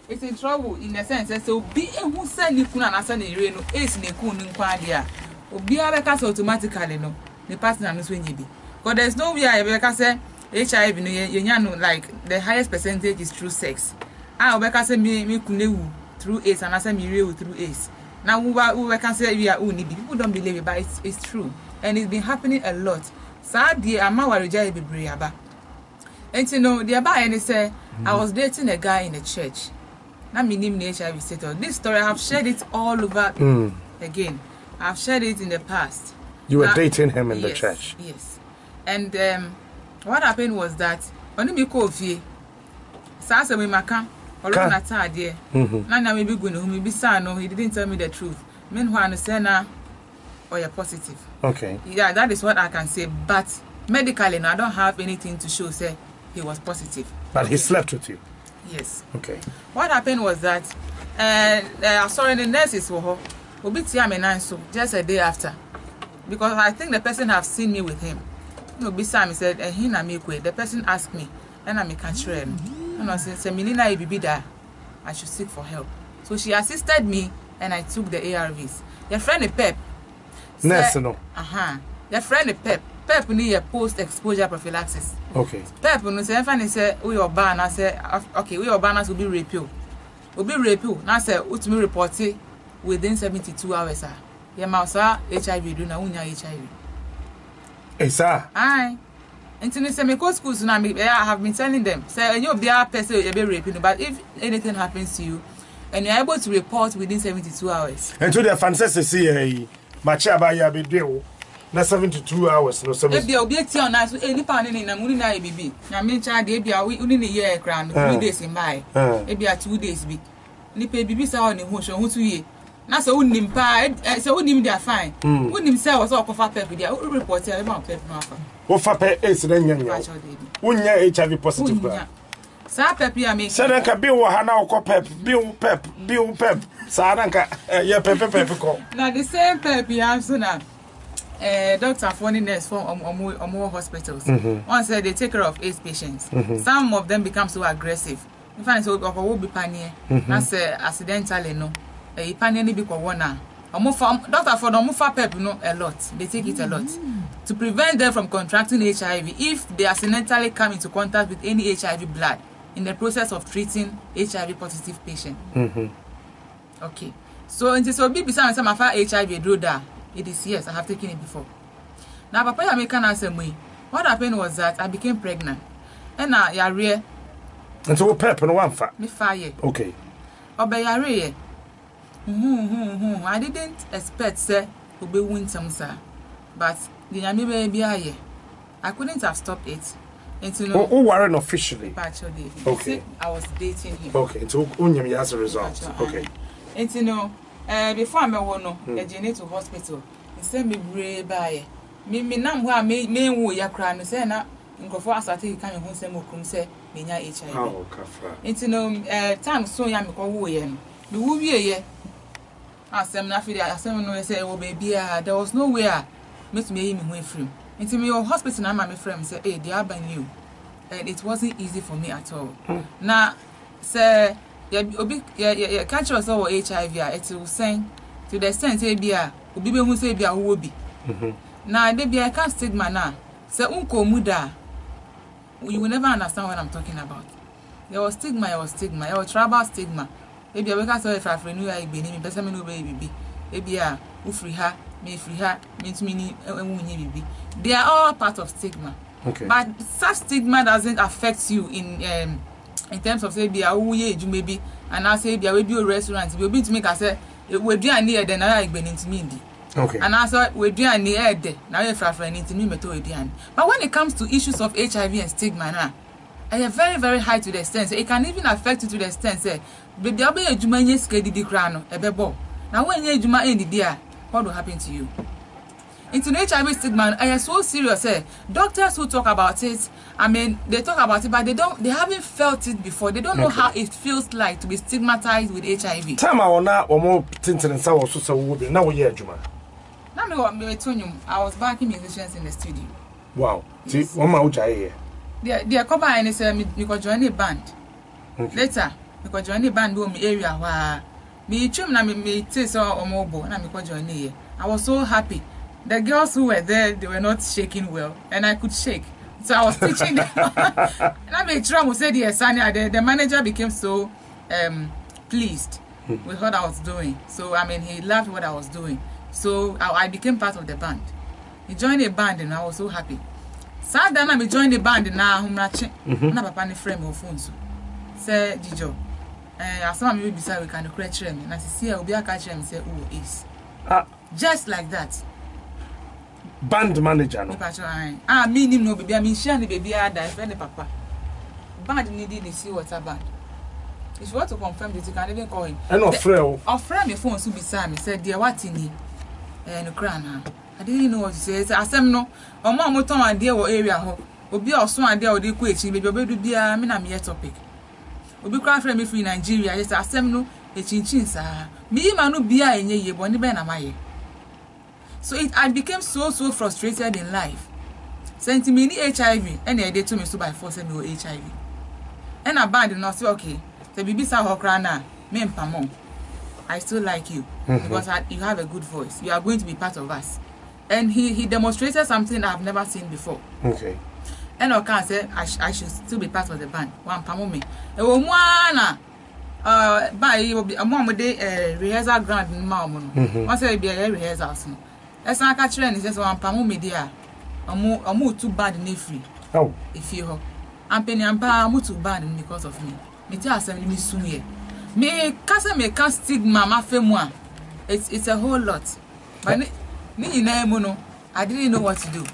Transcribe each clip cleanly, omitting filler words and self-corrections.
it's in trouble in the sense that so be a who said you couldn't answer the rain, ace in a coon in Quadia. Or be a cast automatically, no, the person and swing you be. Because there's no way I ever say HIV, you like the highest percentage is through sex. I will say me through AIDS and I say me real through AIDS. Now we can say we are only people don't believe it, but it's true. And it's been happening a lot. Sad dear, I'm not worried be briaba. And you know, the about and say I was dating a guy in the church. Now me name the HIV status. This story I've shared it all over again. I've shared it in the past. You were dating him in the church. Yes. And what happened was that when me call fee, Sasa we maka or run at idea. Nana may be going to me be son, no, he didn't tell me the truth. Meanwhile, Senna or you're positive. Okay. Yeah, that is what I can say. But medically, no, I don't have anything to show say he was positive. But he slept with you. Yes. Okay. What happened was that sorry, the nurses were just a day after. Because I think the person have seen me with him. No, beside me said, the person asked me, and I make a train. And I said, Melina, I should seek for help. So she assisted me and I took the ARVs. Your friend the Pep. Nurse, no. Your friend the Pep. Pep need a post-exposure prophylaxis. Okay. Pep, no say, if say we are ban, I say, okay, we are banners will be repealed. Will be repealed. Now say, what me report it within 72 hours, sir. Your mouse HIV do na unya HIV. Hey, sir. Aye. Until you say me go schools now, I have been telling them, say you be a person you be raping, but if anything happens to you, and you're able to report within 72 hours. And to the fantasy see macha ba ya be deal. Na 72 hours no so. If you be on us any pan in na muri na bibi. Na me child dey bia we uni year crown 3 days in my. E bia 2 days bi. Ni pe bibi sa on ho so ho 2 year. Na so unim pa so unim dia fine. Unim say was okofa pep dia report e ma pep ma fa. Wo fa pe is na nyanya. Unya HIV positive ba. Sa pep ya make. Say na ka bi wo ha na okọ pep, bi wo pep. Sa na ka ya pep ko. Na the same pep ya so na doctor funny nurse from Omo hospitals. One said they take care of AIDS patients. Some of them become so aggressive. In fact, so will be panier. That's accidentally no. Panier ni be corona. Doctor for the Mufa pep no a lot. They take it a lot to prevent them from contracting HIV if they accidentally come into contact with any HIV blood in the process of treating HIV positive patient. Okay. So until so be beside some of HIV do that. It is yes, I have taken it before. Now, Papa American answer me. What happened was that I became pregnant. And now, you're real. And so, pep and one fat. Me fire. Okay. Oh, but you're real. I didn't expect, sir, to be win some, sir. But the Yami baby, I couldn't have stopped it. And you know, who weren't officially? Okay. I was dating him. Okay. So, Unyam as a result. Okay. And you know, before I went to hospital, he sent me brave by me nam who me who ya cry say na nkofo asate kan ho sem okum say menya HIV. Oh, kafra. Enti no time so ya me ko wo ye no. Me wo wie ye. Asem na fidi asem no say wo baby there was no way me to me ho afrim. Enti me hospital na ma me frame say eh they are by you. And it wasn't easy for me at all. Na say yeah, catch us all HIV. It will send to the extent bia obi be hu say bia wo bi. Now they be I can't stigma now. Say unko muda. You will never understand what I'm talking about. There was stigma, there was tribal stigma. Maybe I can say if I renew I be me person me no baby. Maybe who free her, me free her, means me baby. They are all part of stigma. Okay. But such stigma doesn't affect you in terms of say be a who ye maybe and I say be a be a restaurant we be to make us say we do an near then I been into me. Okay. And I saw we do an near there now if I friend into me meto we. But when it comes to issues of HIV and stigma now, I am very very high to the extent it can even affect you to the extent say baby obe ejuma nye skedi di kra no ebebo. Now when nye ejuma end there what will happen to you? Into HIV stigma, I am so serious. Doctors who talk about it, I mean, they talk about it, but they haven't felt it before. They don't know how it feels like to be stigmatized with HIV. Time I wanna or more tintin and sour so would be now year, Juma. Now I was backing musicians in the studio. Wow. See, one more here. They are covering and say me join a band. Later, because join the band me area where me trim na me taste or mobile na me join here. I was so happy. The girls who were there, they were not shaking well, and I could shake. So I was teaching them. And I made sure I said yes, and the manager became so pleased with what I was doing. So I mean, he loved what I was doing. So I became part of the band. He joined the band, and I was so happy. So then I joined the band, and now I'm ratching. Na papa ni frame of phone so. Say Dzidzor. As soon as we decide we can create training, and I see Obi catch him say who is. Just like that. Band manager no. Me nim no baby, I mean share the baby ada friend papa. Band needed to see what's a band. If you want to confirm this, you can even call him. And offer me phone so beside me said, dear, what in he? No crown. I didn't know what to say. I said, no, or more motor idea or area ho. Obi or so idea or the question, baby, baby, be a mere topic. Obi cry for me free Nigeria. Yes, I said, no, a chin, sir. Me, man, no be a ye, but the ben am I. So I became so frustrated in life. Sent me HIV, and they told me so by force me HIV. And I band and I say, okay. The baby saw her crying now. Me and Pamon, I still like you because you have a good voice. You are going to be part of us. And he demonstrated something I've never seen before. Okay. And I can say I should still be part of the band. One Pamon me. One by a mom day rehearsal ground in Malmon. Once I be a rehearsal. As I catch and says one Pamon me dear. A move too bad in free. Oh, if you I'm penny and Pam too bad because of me. Me tell some me soon here. Me can't stigma ma femwa. It's a whole lot. But me no, I didn't know what to do.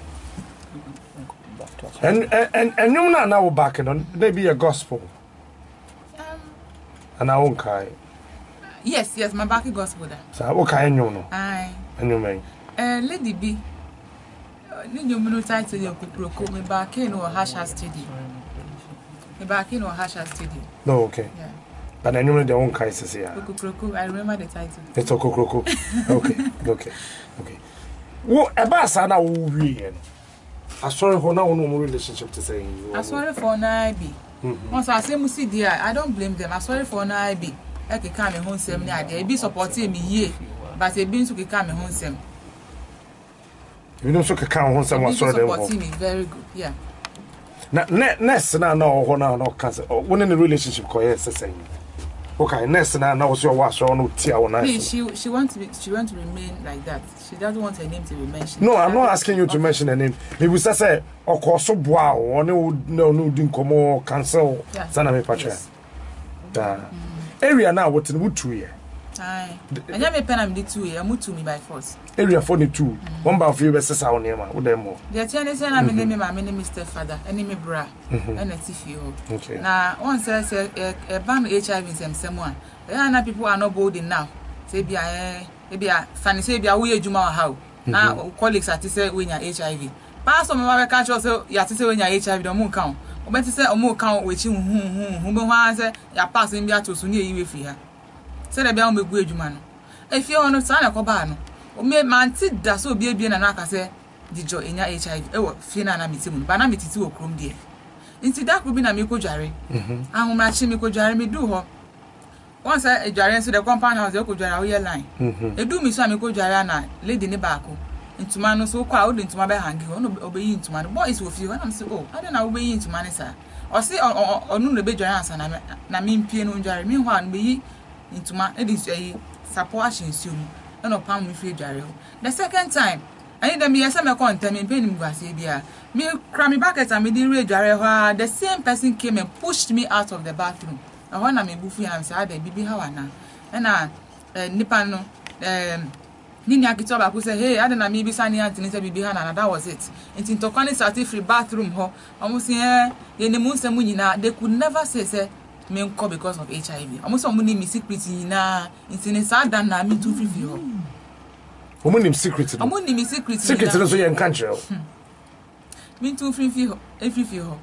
And you now back on maybe a gospel. And I won't cry. Yes, my back gospel there. So okay, you know. Aye. And you may. Lady B. You know title your kuproko me back in or hash study. Me back in or hash study. No, okay. Yeah. But I know their own crisis here. Kuproko, I remember the title. It's a kuproko. Okay. Well, Ammbassador will be in. I sorry for now no relationship to say. I sorry for Naibi. Once I say Musi dear, I don't blame them. I sorry for Naibi. I can come home sem near there. Be supporting me here, but they been to come home sem. You know, so can home some sorry supporting me very good. Yeah. Next now no cancer. When in the relationship call yes saying. Okay, next now was your wash or no tea or night. She wants to remain like that. She doesn't want her name to be mentioned. No, I'm not asking you to mention her name. Maybe say or course so wow or no didn't come or cancel sana me patra. Area now what in wood 2 year. Aye. And ya me pen am the 2 year, am to me by force. Area 42. One by few verses our name, what them more. The Chinese say I'm name my name Mr. Father, and me bra, and a TFO. Okay. Now, one says a ban HIV in someone. There people are not bold enough. Say be a funny say be a way juma how. Now colleagues are to say when you're HIV. Pass on my catch also you have to say when you're HIV don't move count. But to say a more count which who say you're passing me to Sunny you free her. Say the bell me good juma. If you are not sign a cobano. O me man ti da so bia bia na na aka se Dzidzor enya HIV e wo fie na na metimu ba na metiti wo krom die nti da kro bi na me ko dware ahoma chi me ko dware me du ho once e dware so the compound house e ko dware wo ye line edu mi so me ko dware na lady ne ba ko ntuma no so kwa wo de ntuma be hangi ho no obeyi ntuma no boys wo fie ho na me say oh ade na wo beyi ntuma ne sa o se onu no be dware ansa na me mpie no dware me ho an beyi ntuma e di support action no palm me free jare. The second time, I need them yes me content me pay him gwase bia. Me cram me bucket and me di re jare the same person came and pushed me out of the bathroom. And when I me bufu am say ade bibi how na. Na nipa no nini akito ba ku say hey ade na me bi sani antini say bibi how na that was it. Nti ntokwane start free bathroom ho. Omo say ye ne mu nsem nyina they could never say me nko because of HIV. Almost some money me secret na intine sa dan na me too free ho. Omo secret. Omo me secret. Secret no so ye country. Me too free ho. Free ho.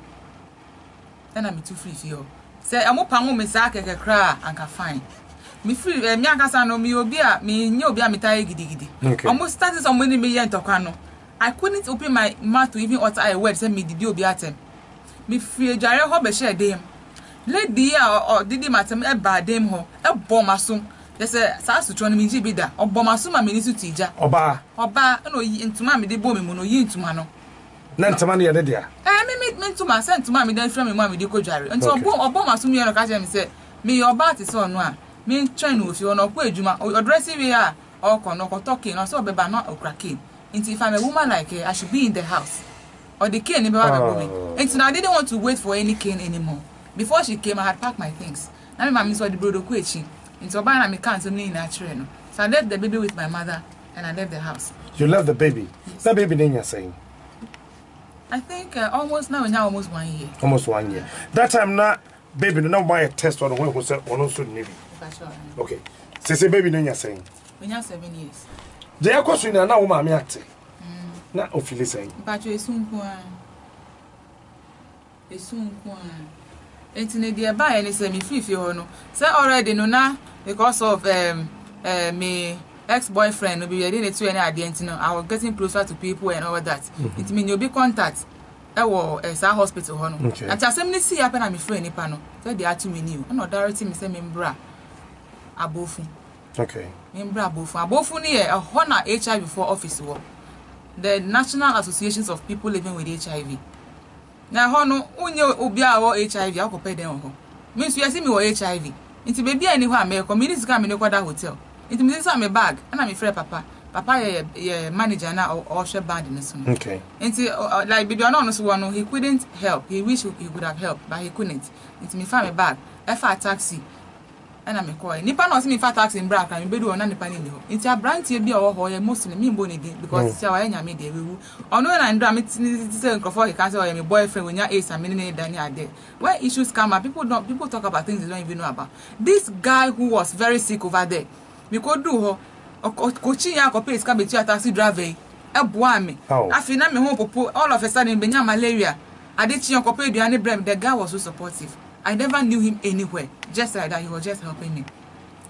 Then I me too free ho. Say amo pango me sa keke kra anka fine. Me free me akasa no me obi a me nye obi a me tai gidigidi. Almost started some money me ye ntokwa no. I couldn't open my mouth to even utter a word say me didi obi atem. Me free jare ho be share dem. lady or didi matem e ba dem ho e bom asum yes sa asutro no minji bi da obom asum ma meni su tija oba no yi ntuma me de bom mu no yi ntuma no na ntuma ne ye de dia me ntuma se ntuma me dan fra me mu me de ko dware nti obom asum ye no ka je me se me your ba ti so no a me train no fi ono ko ejuma odresi we a oko no ko talking no so be ba no okrake nti if I'm a woman like her I should be in the house or the cane never have and so I didn't want to wait for any cane anymore. Before she came, I had packed my things. Now my mom saw the brodo quechi. Into a banana, I can't in natural. So I left the baby with my mother and I left the house. You left the baby? Yes. That baby then you're saying? I think almost 1 year. Almost 1 year. That time not baby no buy a test on when who said on so navy. Okay. Say baby then you're saying? When you're 7 years. They are question now woman me ate. Na ofili saying. But you soon Entine dia ba any say me fifi ho no say already no na because of me ex-boyfriend no be dey to any identity no I was getting closer to people and all that it mean you be contact e wo sa hospital ho no and asem ni see happen na me friend nipa no say dey atu me new no directly me say me mbra abofu okay me mbra abofu ni e ho na HIV for office wo the National Associations of People Living with HIV. Na ho no unye obi a wo HIV akopɛ den ho. Me nso yesi me wo HIV. Nti baby ani ho a me community ka me ne kwada hotel. Nti me say me bag na me frɛ papa. Papa ye manager na o hwɛ band ne so. Okay. Nti like baby no so no he couldn't help. He wish he could have helped but he couldn't. Nti me fa me bag. E fa taxi. And I'm a coy. Nipa no see me fat tax in Brack and bedu on nipa ni ho. Nti abrantie bi o ho ye Muslim me mbo ne din because see our nya me dey wewu. Ono na ndra me say nkofo he can say o me boyfriend we nya ace and me ne dani ade. When issues come up people talk about things they don't even know about. This guy who was very sick over there. We could do ho coaching ya ko pay ska be taxi driver e boa me. Afi na me ho popo all of a sudden be nya malaria. Ade chi ko pay duane brem the guy was so supportive. I never knew him anywhere. Just like that, he was just helping me.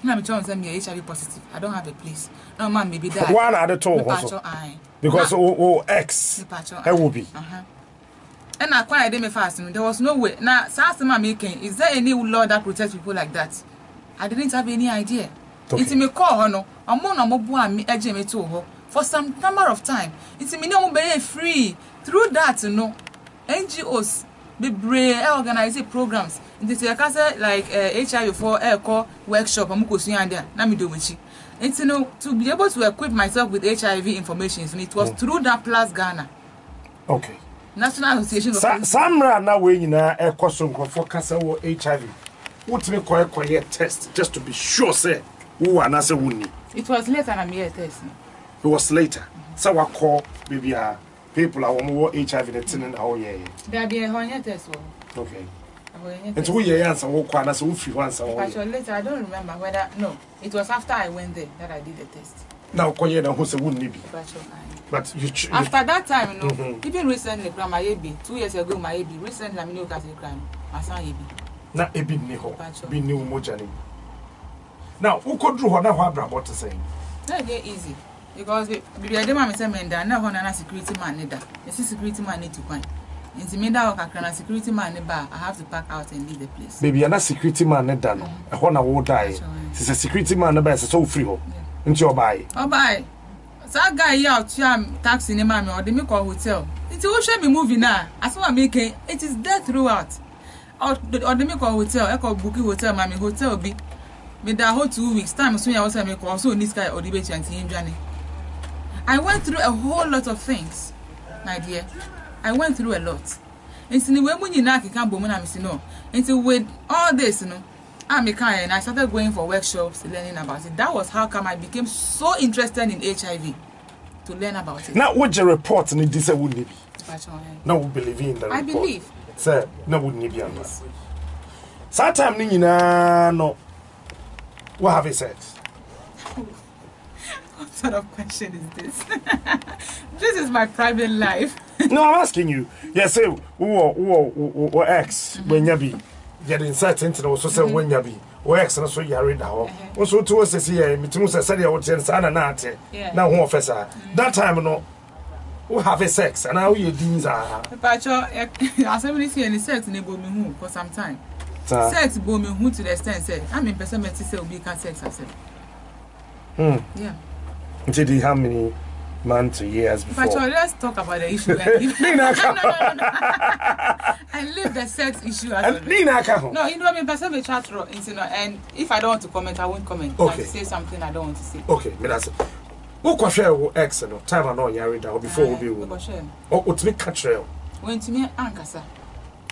I'm trying to say me HIV positive. I don't have a place. No man, maybe that. One at the top because X. It will be. And I quite did me fast. There was no way. Now, Sasama making. Is there any law that protects people like that? I didn't have any idea. It's me call her no. I'm on a mobile me edge me to her for some number of time. It's me no be free through that. You know, NGOs. Be brave organize programs nti say ka say like HIV for call workshop amuko suya there na me do wichi nti no to be able to equip myself with HIV information so it was through that plus Ghana. Okay. National Association of Samra na we nyina ekoso nkofo kasa wo HIV what me koye test just to be sure say who anase wuni. It was later na me test. It was later. So we call baby people are more HIV the tin how yeah. There be a honey test. Okay. And so we answer what one as we feel answer. Later I don't remember whether no. It was after I went there that I did the test. Now koye na who say wouldn't be. But you after that time you know even recently grandma Yebi 2 years ago my Yebi recently I know case crime my son Yebi. Na ebi ni ho. Be new moja ni. Now who could do what na what about to say? That get easy. Because we are demanding some men that now na security man need that. The security man need to find. Inti me that work na security man ba I have to pack out and leave the place. Baby, you're not security man need that no. E ho na wo die. It's a security man ba so free ho. Into your buy. Oh buy. So that guy here out taxi ni mama or the me call hotel. Inti wo show me movie na. As what making it is there throughout. Or the me call hotel, e call booking hotel mama hotel be. Me da whole 2 weeks time so ya was me call so this guy or the be chanti him I went through a whole lot of things, my dear. I went through a lot. And so when you can't no. And so with all this, you know, and I started going for workshops, learning about it. That was how come I became so interested in HIV to learn about it. Now, what's your report in this wouldn't be? No, we believe in the report. I believe. Sir, no wouldn't be on this. Sometime no. What have you said? What sort of question is this? This is my private life. No, I'm asking you. Yes, say who ex when you be getting certain to also say when you be or ex and so you are read now. Also to us here, me to say I would say sana nate. Now who officer. That time no who have a sex and how you things are. Pacho, I say when you see any sex in me who for some time. Sex boom who to the extent say I mean person met say obi can sex as yeah. Did he how many months or years before? But let's talk about the issue. No. I leave the sex issue as no, you know I mean person may chat and if I don't want to comment, I won't comment. Okay. I say something I don't want to say. Okay, me that's it. Who can share ex no time I know you down before we be woman. Oh, to me catch rail. When to me ankasa.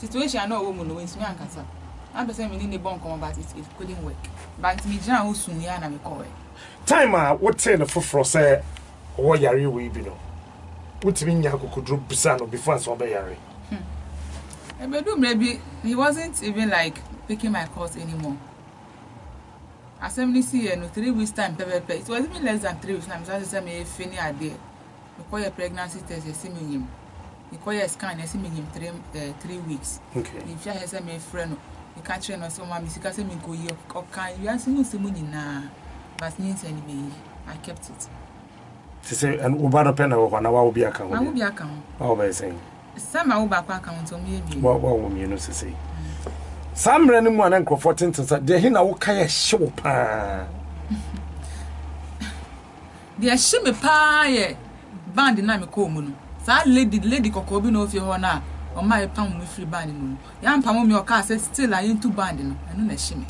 Situation I know woman when to me ankasa. I'm saying we need a bond come but it couldn't work. But me jan who soon ya na me call. Time what say the for say or yari we be no. What mean ya could drop bisano before so be yari. Maybe he wasn't even like picking my calls anymore. Assembly see no 3 weeks time pepe. It was even less than 3 weeks time. So I said me fini idea. We call your pregnancy test you see me him. We call your scan you see me him 3 weeks. Okay. If you say me friend you can't train us so my music say me go here or can you answer me money na but me I kept it. To say and ubano pen or na wa be account. I will be account. How be saying? Some I will back account on me. What will you know to say? Some random one and comforting to say, they hina okay show pa. They shimmy pa ye band na me komu. Sa lady kokobi no fi ho na o my pam me free band no. Yan pam me o ka say still I into band no. Anu na shimmy.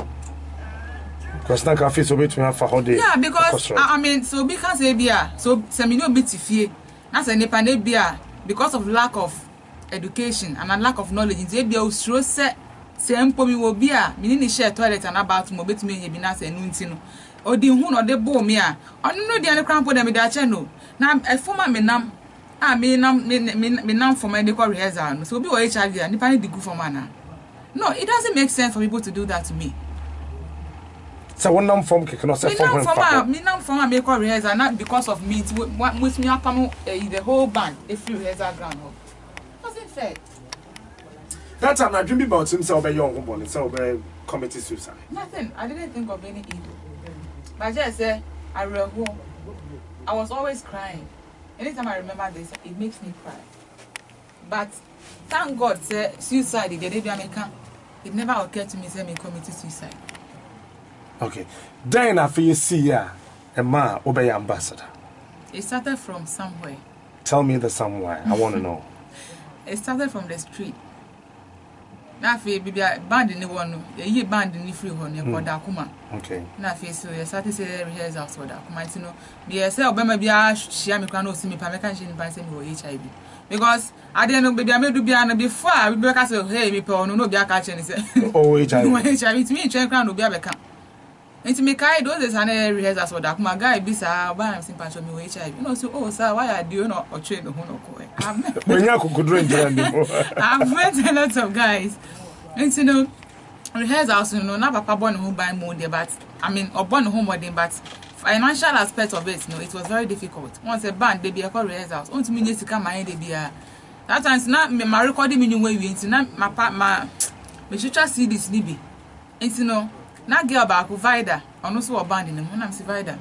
Because na ka fit so between for how day. Yeah, because I mean so because say bia so se me no betifie. Na say nepa na bia because of lack of education and a lack of knowledge. They bia usro se sempo mi wo bia me ni share toilet and about mo betumi ye bi na say nu nti no. Odi hu no de bo me a. Onu no dia ne krampo dem da che no. Na efoma me nam me nam for my decor rehearsal no. So obi wo HIV and nipa ni di good for man. No, it doesn't make sense for people to do that to me. So one nam form can say form me nam form make rehearsal not because of me. With me apamo the whole band the free rehearsal ground. Wasn't fair. That time I dream about himself by young woman so by committed suicide. Nothing. I didn't think of any evil. But just say I was always crying. Anytime I remember this, it makes me cry. But thank God, say suicide. It never occurred to me say me committed suicide. Okay. Then after you see ya, a man obey ambassador. It started from somewhere. Tell me the somewhere. I want to know. It started from the street. Na fe bibia band ni wonu ye band ni free ho ne koda kuma. Okay. Na fe so ye started say rehearsal so da kuma ti no be say obema bia hia me kwa na osi me pa me kan she ni pa say me wo HIV. Because I didn't know bibia me do bia na before we be ka say hey me pa no bia ka che ni say. Oh HIV. No HIV to me try crown no bia be ka. Enti me kai those is an rehearsal so da kuma guy bi sa ba am simpa show me wo HIV. You know so oh sir why are you no or train no no ko. When you could drink I've met a lot of guys. And you know, rehearsals, you know, not papa born who buy more there, but I mean, or born home more there, but financial aspect of it, you know, it was very difficult. Once a band, they be a call rehearsals. Once me to come my they be a that times not my recording me way we into my we should just see this Libby. And you know, not girl back provider, and also a band in them when I'm provider.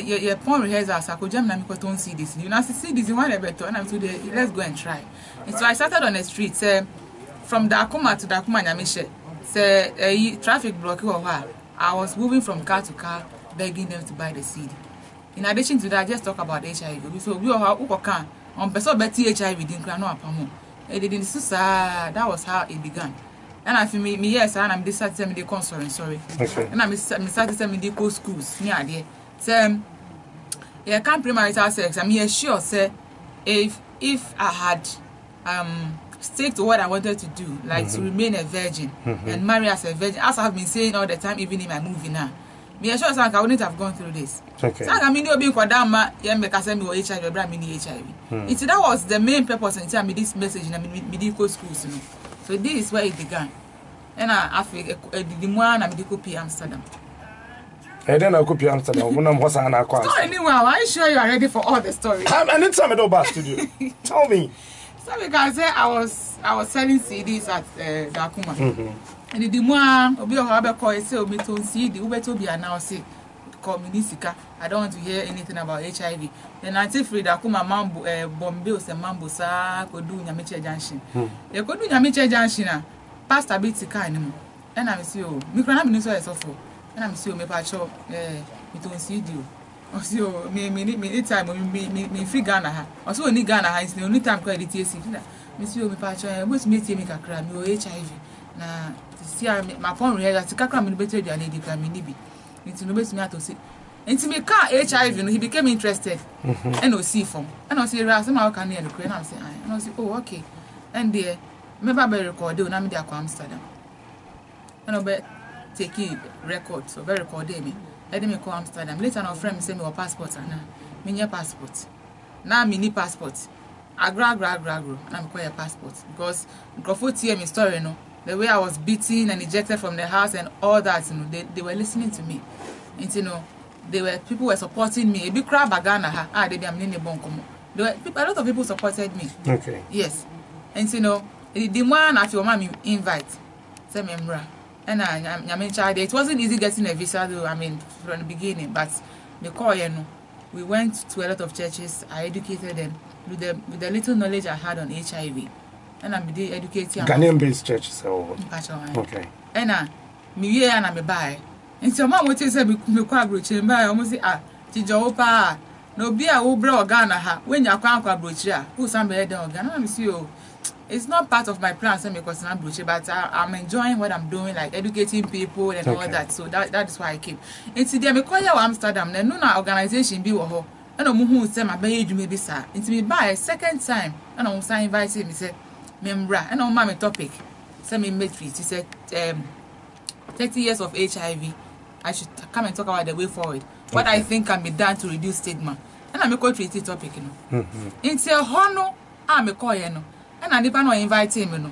Your porn rehearsals, I could jam na me don't see this. You know, see this one better, and I'm today. Let's go and try. And so I started on the street, from Dakuma to Dakuma Nyamishe. Say traffic block or I was moving from car to car, begging them to buy the CD. In addition to that, just talk about HIV. So we are who can on person betty HIV didn't cry no apamo. It didn't suicide. That was how it began. And I feel me yes, and I'm decided me the concern, sorry. Okay. And I'm started to me the co schools near there. Say yeah, can't premarital sex. I'm here sure say if I had stick to what I wanted to do, like to remain a virgin and marry as a virgin, as I've been saying all the time, even in my movie now. Me sure I wouldn't have gone through this. Okay. So I mean you being kodama, yeah, make us me HIV, bra me HIV. That was the main purpose in telling me this message in medical schools, you know. So this is where it began. And I feel the more I'm medical P Amsterdam. And then I'll copy Amsterdam. When I'm was an aqua. So anyway, are you sure you are ready for all the stories? And then tell me about studio. Tell me. So because I was selling CDs at Dakuma. And the more obi ohabe call say obi to CD, obi to be announced communisika. I don't want to hear anything about HIV. Then until free Dakuma mambo Bombay or mambo sa kodu Nyamiche Junction. The kodu Nyamiche Junction pastor bit sika animo. and I'm so me cry me so for and I'm so me pacho me don't see you also me time me free Ghana ha also ni Ghana ha is the only time credit TC me so me pacho but me tie me kakra me o HIV na see my phone here that kakra me better than any ka me ni bi nti no bet me atosi nti me ka HIV no he became interested and o see from and o see ras na o kan na kure na say and o say oh okay and there me ba be record o na me dey akwa Amsterdam and o be take record so very record me let me call Amsterdam later no friend me say me o passport na me nye passport na me ni passport agra na me call your passport because grofo tie me story no the way I was beaten and ejected from the house and all that, you know, they were listening to me. And you know, people were supporting me. A big crowd bagana they be amnene bonkomo. A lot of people supported me. Okay. Yes. And you know, the one after your mom invite, say memra. And I'm in charge. It wasn't easy getting a visa though, I mean, from the beginning, but the call, you know, we went to a lot of churches. I educated them with the little knowledge I had on HIV. And I'm educating Ghanaian-based churches. So okay. And me and me buy. And so mom would say me kwa broche buy almost say Dzidzor pa no be a wo bra Ghana ha when you kwa broche who somebody down Ghana me see you. It's not part of my plans because I'm broche but I'm enjoying what I'm doing like educating people and all that. So that is why I came. And today me call Amsterdam na no na organization bi wo ho. And no mu say my buy edwuma bi sa. Nti me buy second time and I say invite me say Membra and on my topic. Send me matrix. He said 30 years of HIV. I should come and talk about the way forward. What I think can be done to reduce stigma. And I'm a co-treaty topic, you know. Into a honor, I'm a call, you know. And I depend on inviting, you know.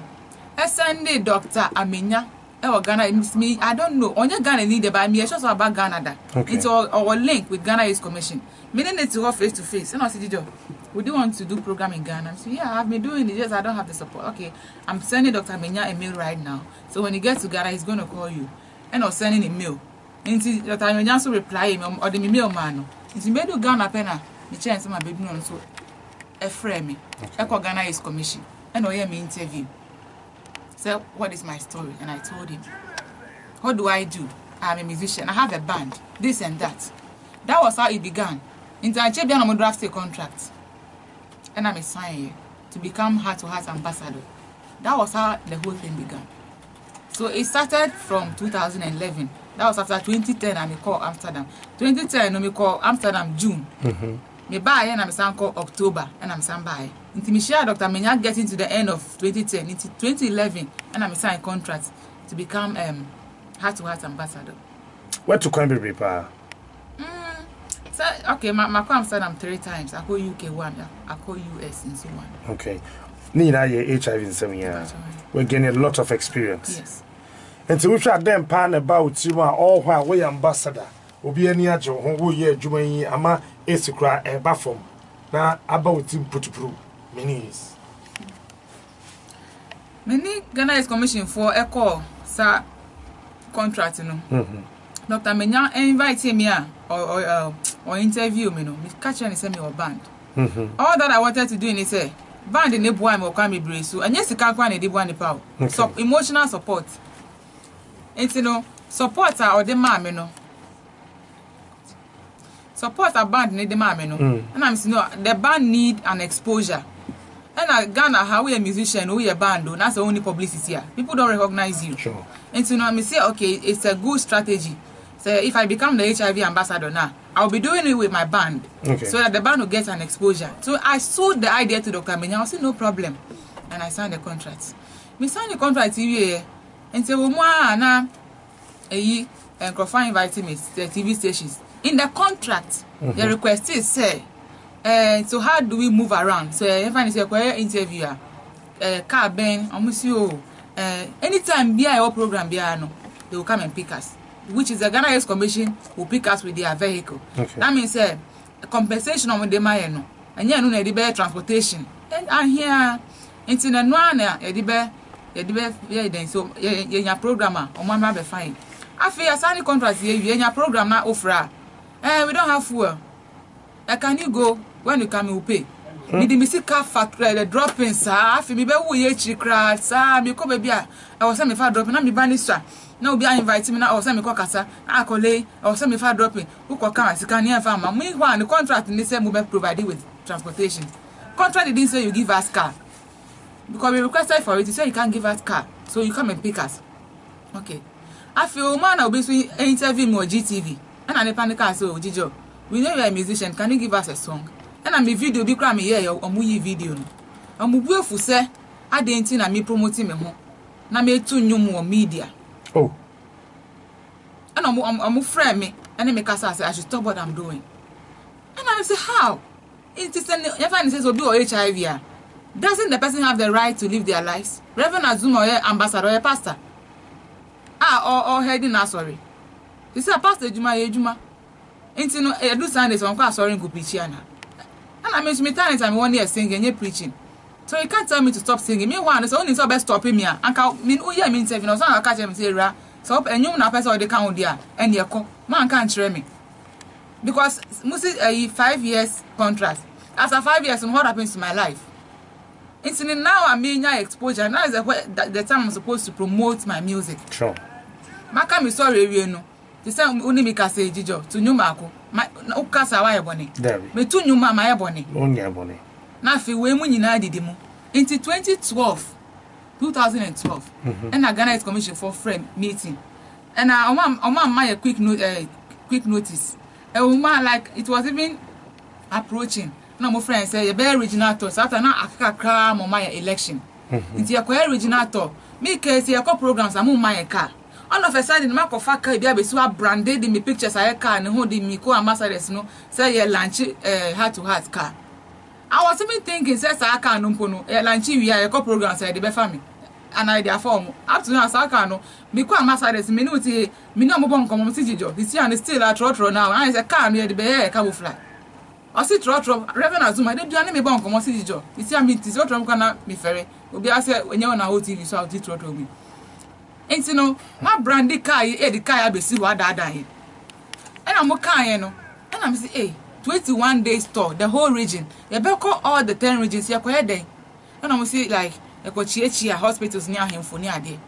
I send the doctor Amenya. Ghana me. I don't know. On your Ghana need by me. I just about Ghana. Into our link with Ghana Youth Commission. Meaning it's to go face to face. And I said, Dzidzor, would you want to do program in Ghana? I said, yeah, I've been doing it. Yes, I don't have the support. Okay, I'm sending Dr. Amenya a mail right now. So when he gets to Ghana, he's going to call you. And I'm sending a mail. And Dr. Amenya also reply him or the mail man. It's made to Ghana pena. The chance my baby no so a frame me. I call Ghana Youth Commission. And I hear me interview. So what is my story? And I told him, what do I do? I'm a musician. I have a band. This and that. That was how it began. Into I checked on draft a contract. And I'm a sign to become heart-to-heart ambassador. That was how the whole thing began. So it started from 2011. That was after 2010 and we call Amsterdam. 2010 we call Amsterdam June. Me buy and I'm saying call October and I'm saying buy. Until me share Dr. Amenya getting to the end of 2010 into 2011 and I'm signing contract to become heart-to-heart ambassador. Where to Cambridge, pa? So, okay, my call Amsterdam 3 times. I call UK 1, I call US and so on. Okay. Nina, you're HIV in 7 years. We're getting a lot of experience. Yes. And so we shall then pan about you all while we ambassador. Will be any other who year Jumay Ama Esukra a baffum. Now about him put through many years. Many Ghana is commission for a call, sir, contract, you know. Dr. Amenya invite me or interview me, no. Me catch and send me a band. All that I wanted to do is say, band in the boy will come me brace. And yes, you can't go and one power. So emotional support. And you know, support or the mom, you know. Support a band need the mom, you know. And I'm saying, no, the band need an exposure. And at Ghana, how we a musician, we a band, that's the only publicity here. People don't recognize you. Sure. And so now I say, okay, it's a good strategy. So if I become the HIV ambassador now, I'll be doing it with my band. So that the band will get an exposure. So I sold the idea to Dr. Amenya. I said, no problem. And I signed the contract. We signed the contract here. And so now, and Crawford invited me to the TV stations. In the contract, the request is say, so how do we move around? So if I say a interviewer, car ben, almost you, anytime BIO program no, they will come and pick us. Which is the Ghana Youth Commission will pick us with their vehicle. That means compensation on the no, and yeah, no, the transportation. And I hear into the no, so your programmer on one be fine. I feel a signing contract here, your program now offer. We don't have fuel. Can you go when you come? You pay. Me the music car factory the dropping sir. If me be wo ye chikra sir, me ko baby I was say me fa dropping na me banish Now be invite me now or send me kokasa, akole or send me for dropping. Who can come as can near farm. Me one the contract in the same movement provided with transportation. Contract didn't say you give us car. Because we requested for it, you say you can't give us car. So you come and pick us. Okay. I feel man will be interview me or GTV. And I panic so Dzidzor. We know you're a musician, can you give us a song? And I'm a video be cram here or movie video. I'm a beautiful say I didn't think me promoting me home. Na me too new more media. Oh. And I'm afraid me. And then make us say I should stop what I'm doing. And I say how? It is everyone says be or HIV. Doesn't the person have the right to live their lives? Reverend Adom or ambassador or pastor? Or heading sorry. You say pastor Juma. Into no do Sundays on class sorry go preaching. And I mean me time 1 year singing and preaching. So you can't tell me to stop singing. Me one is only so best stopping me. And mean oh yeah mean say no so I catch him say ra. So and you na person or the count there and you call man can't try me. Because must 5 years contract. After 5 years what happens to my life? It's now I'm being exposure. Now is the time I'm supposed to promote my music. Sure. Maka mi sorry you know. The same only me can say Dzidzor to new Marco. My ukasa wa ebony. Me to new ma my ebony. Only ebony. Na fi we mu nyina didi mu. Into 2012. And I Ghana Commission for Friend meeting. And my quick notice. A woman like it was even approaching. No my friend say you be original tour. So after now Africa cram on my election. Into your original tour. Me case your programs am my car. All of a sudden, my car be so branded in my pictures I car and holding me co-ambassadors no say you launch heart-to-heart car. I was even thinking says I can no launch we are a programs I the be family. An idea form up to now I can no me co-ambassadors me no say me no mo come see Dzidzor. This year and still at trotro now and is a car near the be car will fly. I see trotro Reverend Adom I don't do me bon come see Dzidzor. This year me this trotro can me ferry. Obi I say when you on TV so out trotro me. And you know, my brandy car, the car I be see what that dying. And I'm okay, you know. And I'm say, hey, 21 days store, the whole region. You better call all the 10 regions here for a day. And I'm say like, I got chia hospitals near him for near day.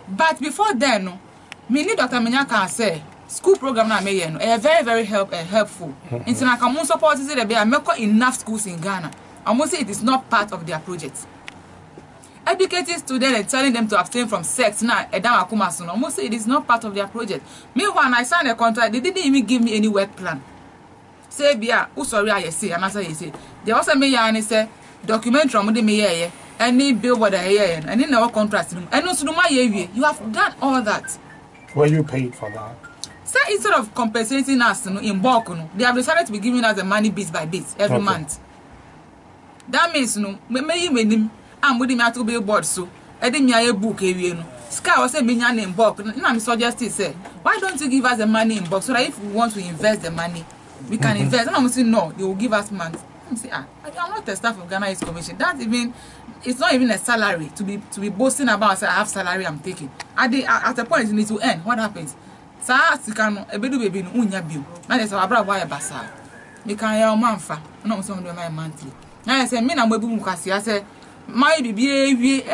But before then, no, me need Dr. Menyaka say school program na me no, very very helpful. And so I can support say there be make enough schools in Ghana. I must say it is not part of their project. Educating students and telling them to abstain from sex now, almost say it is not part of their project. Meanwhile, when I signed a contract, they didn't even give me any work plan. Say, Bia, oh sorry, I say, and as I say, they also may and say document from the mayor, any billboard and in our contract, and also my you have done all that. Were you paid for that? So instead of compensating us in bulk, they have decided to be giving us the money bit by bit every month. That means me I'm with me to billboard so I didn't me a book no. Sky was a million in bulk. Now I'm suggesting say, why don't you give us the money in bulk so that if we want to invest the money, we can invest. And I'm saying no, they will give us money. I'm saying I'm not a staff of Ghana Commission. That even it's not even a salary to be boasting about. Say I have salary I'm taking. At a point you need to earn. What happens? Sa sikano ebedu baby no unya biu. Na dey say abra boy basa. Me kan ya o manfa. Na mo say mo do my monthly. Na say me na mo ebu mu kwase ya say my BBA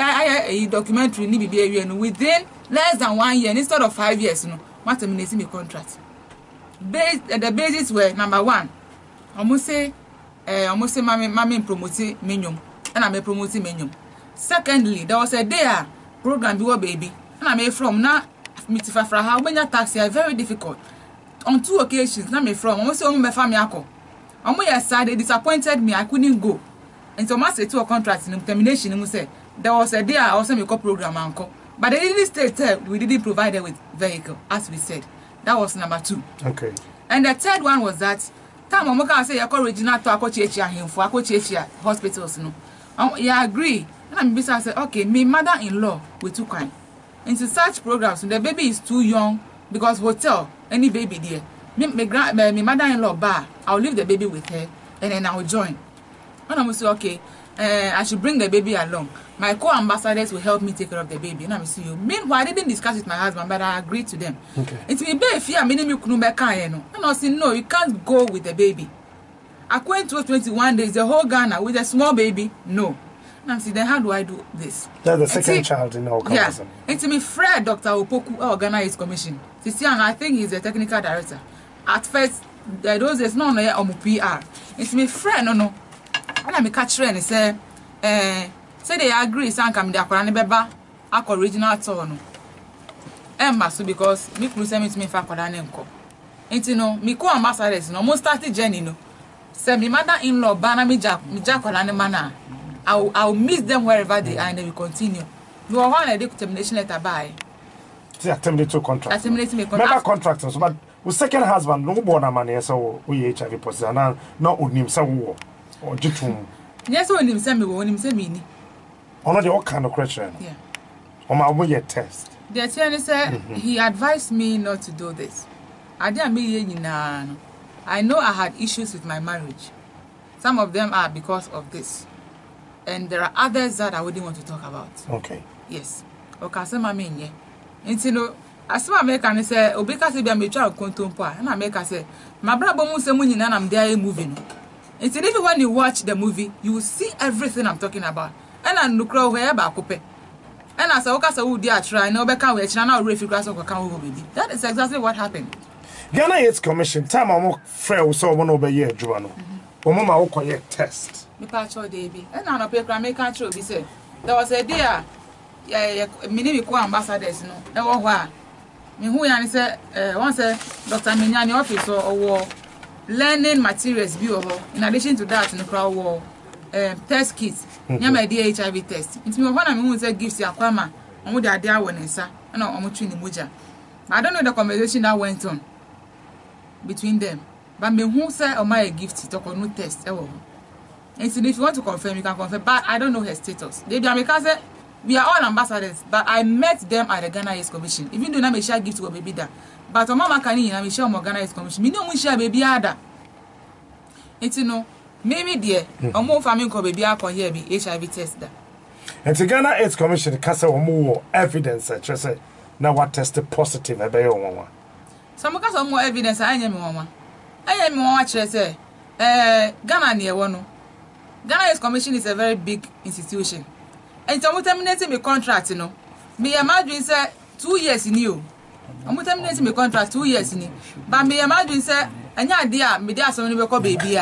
a documentary ni BBA no within less than 1 year instead of 5 years no what terminate me contract. The basis were number 1 almost say mama promote menium and I may promote menium. Secondly, there was a day program be baby and I may from now mitifa fra how many taxi are very difficult. On 2 occasions na me from almost say me family ako. Omo yes they disappointed me I couldn't go. And so I said to a contract in termination, say there was a day I also make a program uncle. But they didn't state we didn't provide them with vehicle, as we said. That was number 2. Okay. And the third one was that time Omoka say you original to Akochia him for Akochia hospitals. No. Yeah, agree. And I'm busy. I said, okay, my mother-in-law with 2 kind. Into such programs, the baby is too young because hotel, any baby there. My mother-in-law bar, I'll leave the baby with her and then I'll join. And I'm say, okay, I should bring the baby along. My co-ambassadors will help me take care of the baby. And I'm see you. Meanwhile, I didn't discuss with my husband, but I agreed to them. Okay. It may be if you are meaning you couldn't back. And I said, no, you can't go with the baby. I went to 21 days, the whole Ghana with a small baby. No. Nancy, then how do I do this? That's the second child in our yeah. It's me, Fred, Dr. Opoku, Ghana Youth Commission. And I think he's the technical director. At first, those days, no, PR. It's me, friend, no. And I catch friend and say they agree, San come there, and Beba, I original tone. Ammbassador, because me could send me to me for Kodanenko. And you know, me co ambassadors, no, most started Jenny, no. Say me mother-in-law, Bana me Jack Kodanemana. I'll miss them wherever they are and they will continue. You are one a termination letter by. See, I terminate two contracts. Terminating member contractors, but with second husband, no born money, so we HIV positive, and not with him, so or Jitum. Yes, when him send me, when him send me. Only what kind of question? Yeah. On my way test. The attorney said he advised me not to do this. I didn't mean I know I had issues with my marriage. Some of them are because of this. And there are others that I wouldn't want to talk about. Okay. Yes. Okay, so my mean, yeah. And you know, as my American say, Obeka say, be a mature contemporary. And America say, my brother Musa Munin and I'm there moving. And so even when you watch the movie, you will see everything I'm talking about. And I look where about Cope. And I say, okay, so we are trying. No, Becca, we're trying to refugee so baby. That is exactly what happened. Ghana Youth Commission, time I'm frail, so one over here, Joanna. Mama will collect test. Me patcho Davy. And I no paper make control be say. There was a day me name ko ambassadors no. E wo ho a. Me hu ya ni say once Dr. Minyani office or learning materials bi ho. In addition to that no crowd wo test kits. Nyama dey HIV test. Ntimi wo na me hu say gifts akwama. Omo dey ade awo ne nsa. Na omo twi ni moja. I don't know the conversation that went on between them. But me who say oh my gift to no test and so if you want to confirm you can confirm, but I don't know her status. They be say we are all ambassadors, but I met them at the Ghana Youth Commission. Even though na me share gift to baby da, but mama can na me share mo Ghana Youth Commission. Me no mo share baby ada. And you know maybe there omo family ko baby akon here be HIV test da. And the Ghana Youth Commission kasa omo evidence say na what tested positive e be yo one. Some kasa omo evidence anya me one. I am watch say Ghana near one. Ghana Youth Commission is a very big institution. And so terminating my contract, you know. Me imagine say 2 years in you. I'm terminating my contract 2 years in. But me imagine say anya dia me dia so we call baby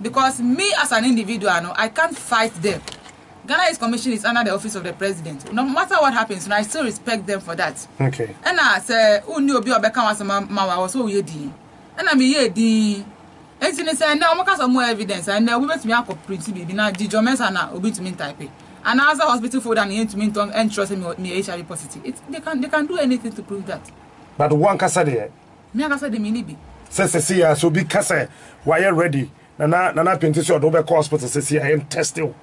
because me as an individual no I can't fight them. Ghana Youth Commission is under the office of the president. No matter what happens, I still respect them for that. Okay. And I say uni obi obeka was ma so we di. And I mean, yeah, the and say now, because of more evidence, and now we met me a print baby now. Dzidzor mensa na obi to me type. And as a hospital for that, to me and trust me HIV positive. They can do anything to prove that. But one kasa there. Me a kasa de me nibi. Say so be kasa. Why you ready? Nana paint this your double hospital. Say I am testing.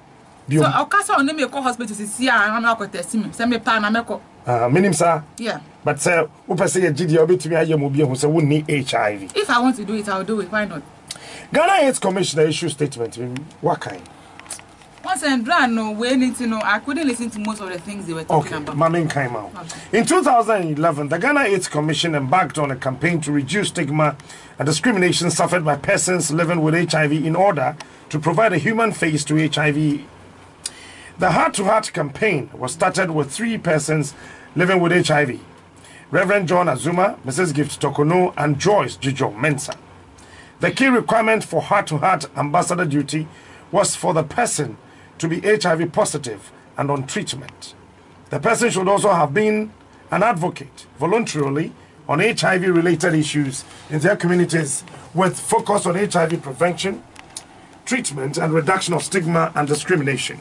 So our kasa on me call hospital. Say I am not testing me. Say me pa na me call. Minim sir. Yeah. But sir, who say Dzidzor obi to me aye mo bi who say we need HIV. If I want to do it, I'll do it. Why not? Ghana Youth Commissioner issue statement. What kind? Once and brand no we need to know. I couldn't listen to most of the things they were talking about. My main came out. Okay. In 2011, the Ghana Youth Commission embarked on a campaign to reduce stigma and discrimination suffered by persons living with HIV in order to provide a human face to HIV. The heart-to-heart campaign was started with 3 persons living with HIV. Reverend John Azuma, Mrs. Gift Tokono, and Joyce Dzidzor Mensa. The key requirement for heart-to-heart ambassador duty was for the person to be HIV positive and on treatment. The person should also have been an advocate voluntarily on HIV-related issues in their communities with focus on HIV prevention, treatment, and reduction of stigma and discrimination.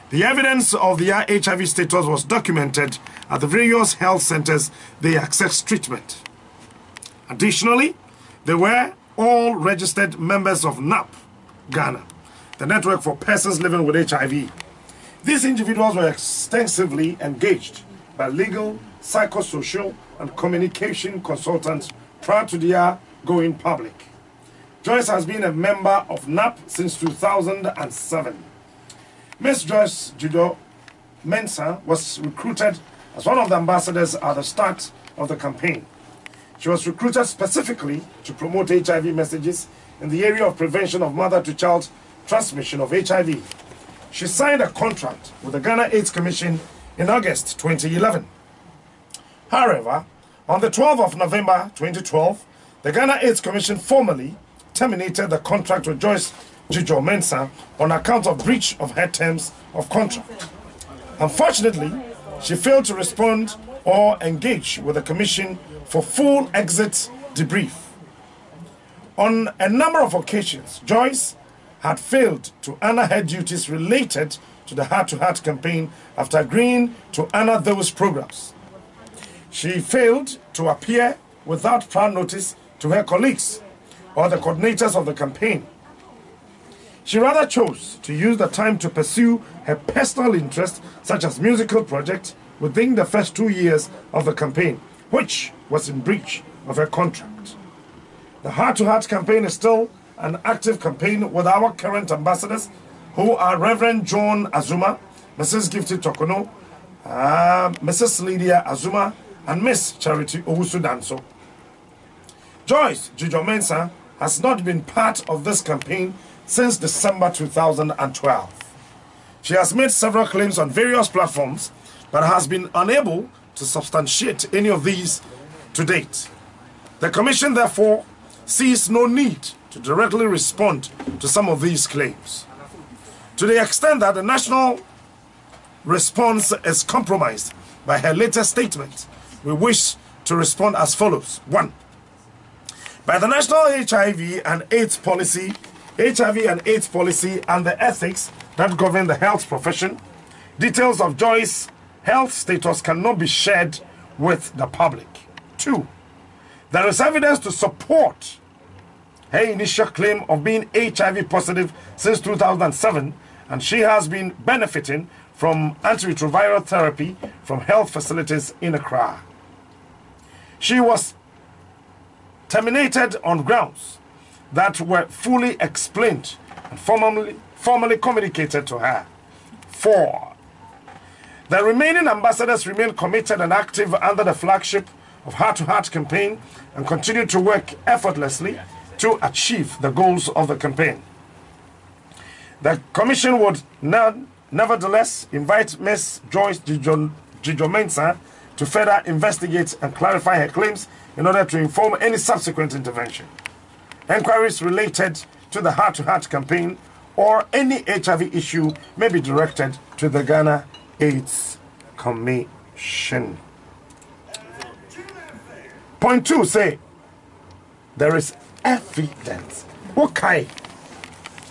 The evidence of their HIV status was documented at the various health centers they accessed treatment. Additionally, they were all registered members of NAP Ghana, the Network for Persons Living with HIV. These individuals were extensively engaged by legal, psychosocial, and communication consultants prior to their going public. Joyce has been a member of NAP since 2007. Ms. Joyce Dzidzor Mensa was recruited as one of the ambassadors at the start of the campaign. She was recruited specifically to promote HIV messages in the area of prevention of mother-to-child transmission of HIV. she signed a contract with the Ghana AIDS Commission in August 2011. However, on the 12th of November 2012, the Ghana AIDS Commission formally terminated the contract with Joyce Dzidzor on account of breach of her terms of contract. Unfortunately, she failed to respond or engage with the Commission for full exit debrief. On a number of occasions, Joyce had failed to honor her duties related to the Heart to Heart campaign after agreeing to honor those programs. She failed to appear without prior notice to her colleagues or the coordinators of the campaign. She rather chose to use the time to pursue her personal interests, such as musical projects, within the first 2 years of the campaign, which was in breach of her contract. The Heart to Heart campaign is still an active campaign with our current ambassadors, who are Reverend John Azuma, Mrs. Gifty Tokono, Mrs. Lydia Azuma, and Miss Charity Owusu Danso. Joyce Dzidzor has not been part of this campaign since December 2012. She has made several claims on various platforms, but has been unable to substantiate any of these to date. The Commission, therefore, sees no need to directly respond to some of these claims. To the extent that the national response is compromised by her latest statement, we wish to respond as follows. 1. By the National HIV and AIDS policy and the ethics that govern the health profession, details of Joyce's health status cannot be shared with the public. 2. There is evidence to support her initial claim of being HIV positive since 2007, and she has been benefiting from antiretroviral therapy from health facilities in Accra. She was terminated on grounds that were fully explained and formally communicated to her. 4. The remaining ambassadors remain committed and active under the flagship of Heart to Heart campaign and continue to work effortlessly to achieve the goals of the campaign. The Commission would nevertheless invite Ms. Joyce Dzidzor to further investigate and clarify her claims in order to inform any subsequent intervention. Enquiries related to the Heart to Heart campaign or any HIV issue may be directed to the Ghana AIDS Commission. Point 2 say there is evidence. Okay.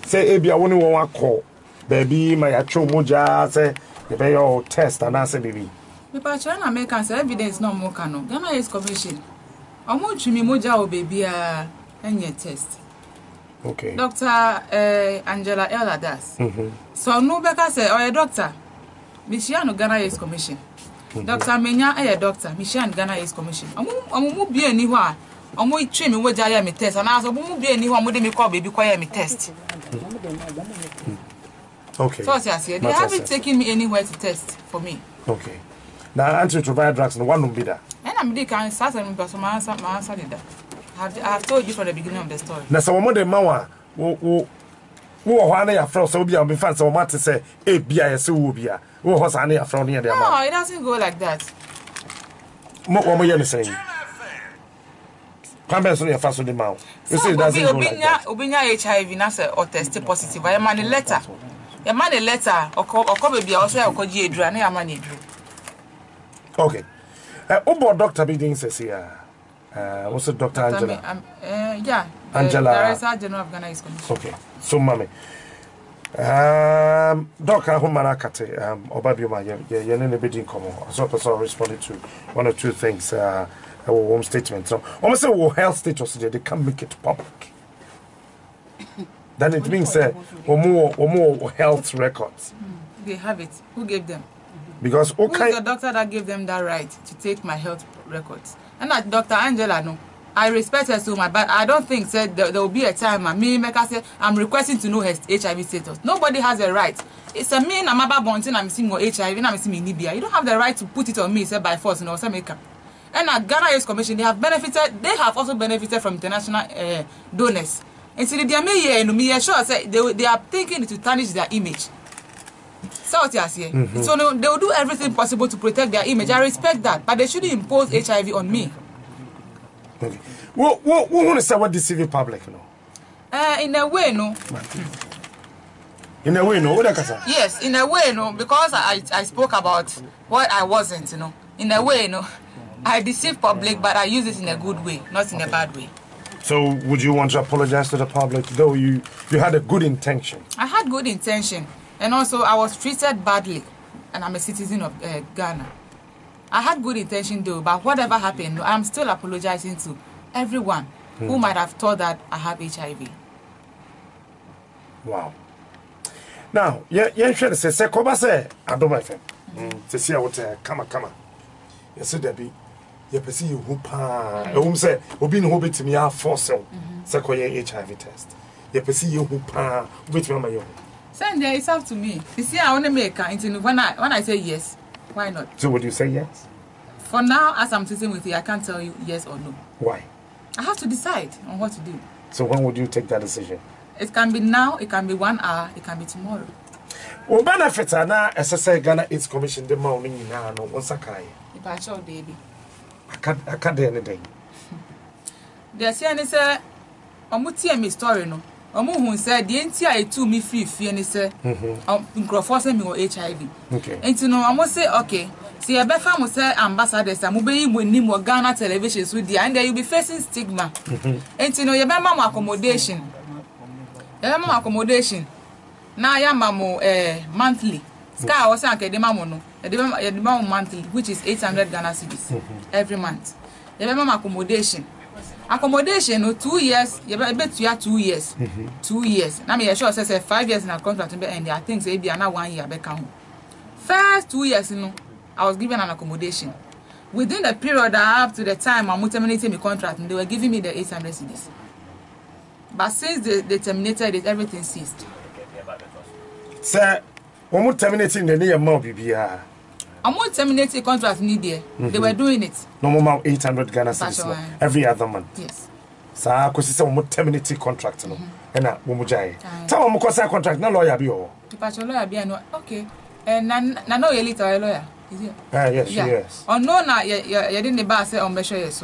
Say ebi awoni won akọ baby my atwo moja say the be your test and answer baby. Me pa China American say evidence no mo kan no. Ghana AIDS Commission. Omo twimi moja o baby a enye test. Okay. Dr. Angela Eladas. So no beka say oye doctor. Michiano Ghana AIDS Commission. Dr. Menya doctor. Michiano Ghana AIDS Commission. Omo bi ani ho a omo twimi moja ya me test and aso omo bi ani ho omo de me call baby kwa ya me test. Okay. So they haven't taken me anywhere to test for me. Okay. Now antiretroviral drugs no one be that. And I'm the kind of person because my answer did that. I have told you from the beginning of the story. Na so mo de mawa wo ho na ya fra so bia me fan so mo ate say e bia ye se wo bia wo ho sa na ya fra no ya de ma. No, it doesn't go like that. Mo ye me say. Kwambe so ya fa so de ma. You say it doesn't go like that. Obinya HIV na say or test positive. I man the letter. Ya man the letter or baby also ya okoji edura na ya man eduru. Okay. Obo doctor be doing says here. What's it, Dr. Angela? Yeah. Angela. Director General of Ghana AIDS Commission. Okay. So, mommy. Dr. Humanakate, Obabioma, you're in a bidding common. So, I responded to one or two things, our home statement. So, almost say, health status, they can't make it public. Then it means, or more health records. They have it. Who gave them? Because, okay. Who's the doctor that gave them that right to take my health records? And that Dr. Angela, no. I respect her so much, but I don't think said there will be a time me make her say I'm requesting to know her HIV status. Nobody has a right. It's a mean I'm about bonting I'm seeing more HIV and I'm seeing Libya. You don't have the right to put it on me, say by force, you know, say make up. And at Ghana AIDS Commission, they have also benefited from international donors. And so they are me sure say they are thinking to tarnish their image. So they will do everything possible to protect their image. I respect that, but they shouldn't impose HIV on me. Okay. What want to say what deceive public, no? In a way, no. In a way, no. What yes, in a way, no. Because I spoke about what I wasn't, you know. In a way, no. I deceive public, but I use it in a good way, not in a bad way. So, would you want to apologize to the public, though you had a good intention? I had good intention, and also I was treated badly, and I'm a citizen of Ghana. I had good intention, though, but whatever happened, I'm still apologizing to everyone who might have thought that I have HIV. Wow. Now, you should say, "Koba say, Adom FM." To see what come. You said there be. You perceive you who pa. Say, "Obi no hobe to me a force." Say, HIV test. You perceive you who pa. Wait, mama yo. Send there, it's up to me. You see, I want to make it. When I say yes, why not? So, would you say yes? For now, as I'm sitting with you, I can't tell you yes or no. Why? I have to decide on what to do. So when would you take that decision? It can be now, it can be 1 hour, it can be tomorrow. Well, benefits are now SSA Ghana AIDS Commission the morning now no one sakai. If I show baby. I can't do anything. They say any say omutie me story no. Omu hu say the entia etu me free any say nkrofo me HIV. Okay. Enti no omo say okay. See a befa mo say ambassador say mo be yi mo ni mo Ghana television so dia and you be facing stigma. Enti no ye be ma mo accommodation. Now ya mamo monthly. Sky was say de mamo no. De mamo monthly which is 800 Ghana cedis every month. Ye be mama accommodation. Accommodation no 2 years, ye be to ya 2 years. 2 years. Na me sure say 5 years na contract be end. I think say be na 1 year be can. First 2 years no, I was given an accommodation. Within the period up to the time I'm terminating my contract, they were giving me the 800 cedis. But since they terminated it, everything ceased. Sir, when we terminating the near more BBR. I'm not terminating the contract needed. They were doing it. No more 800 Ghana cedis every other month. Yes. Sir, because it's a terminating contract. No, and that Mumujai. Tell me, because contract, no lawyer be all. The lawyer be no. Okay. And I know you're little lawyer. Is it? Yes, yes. Oh, no, now you didn't the bar say on measure yes.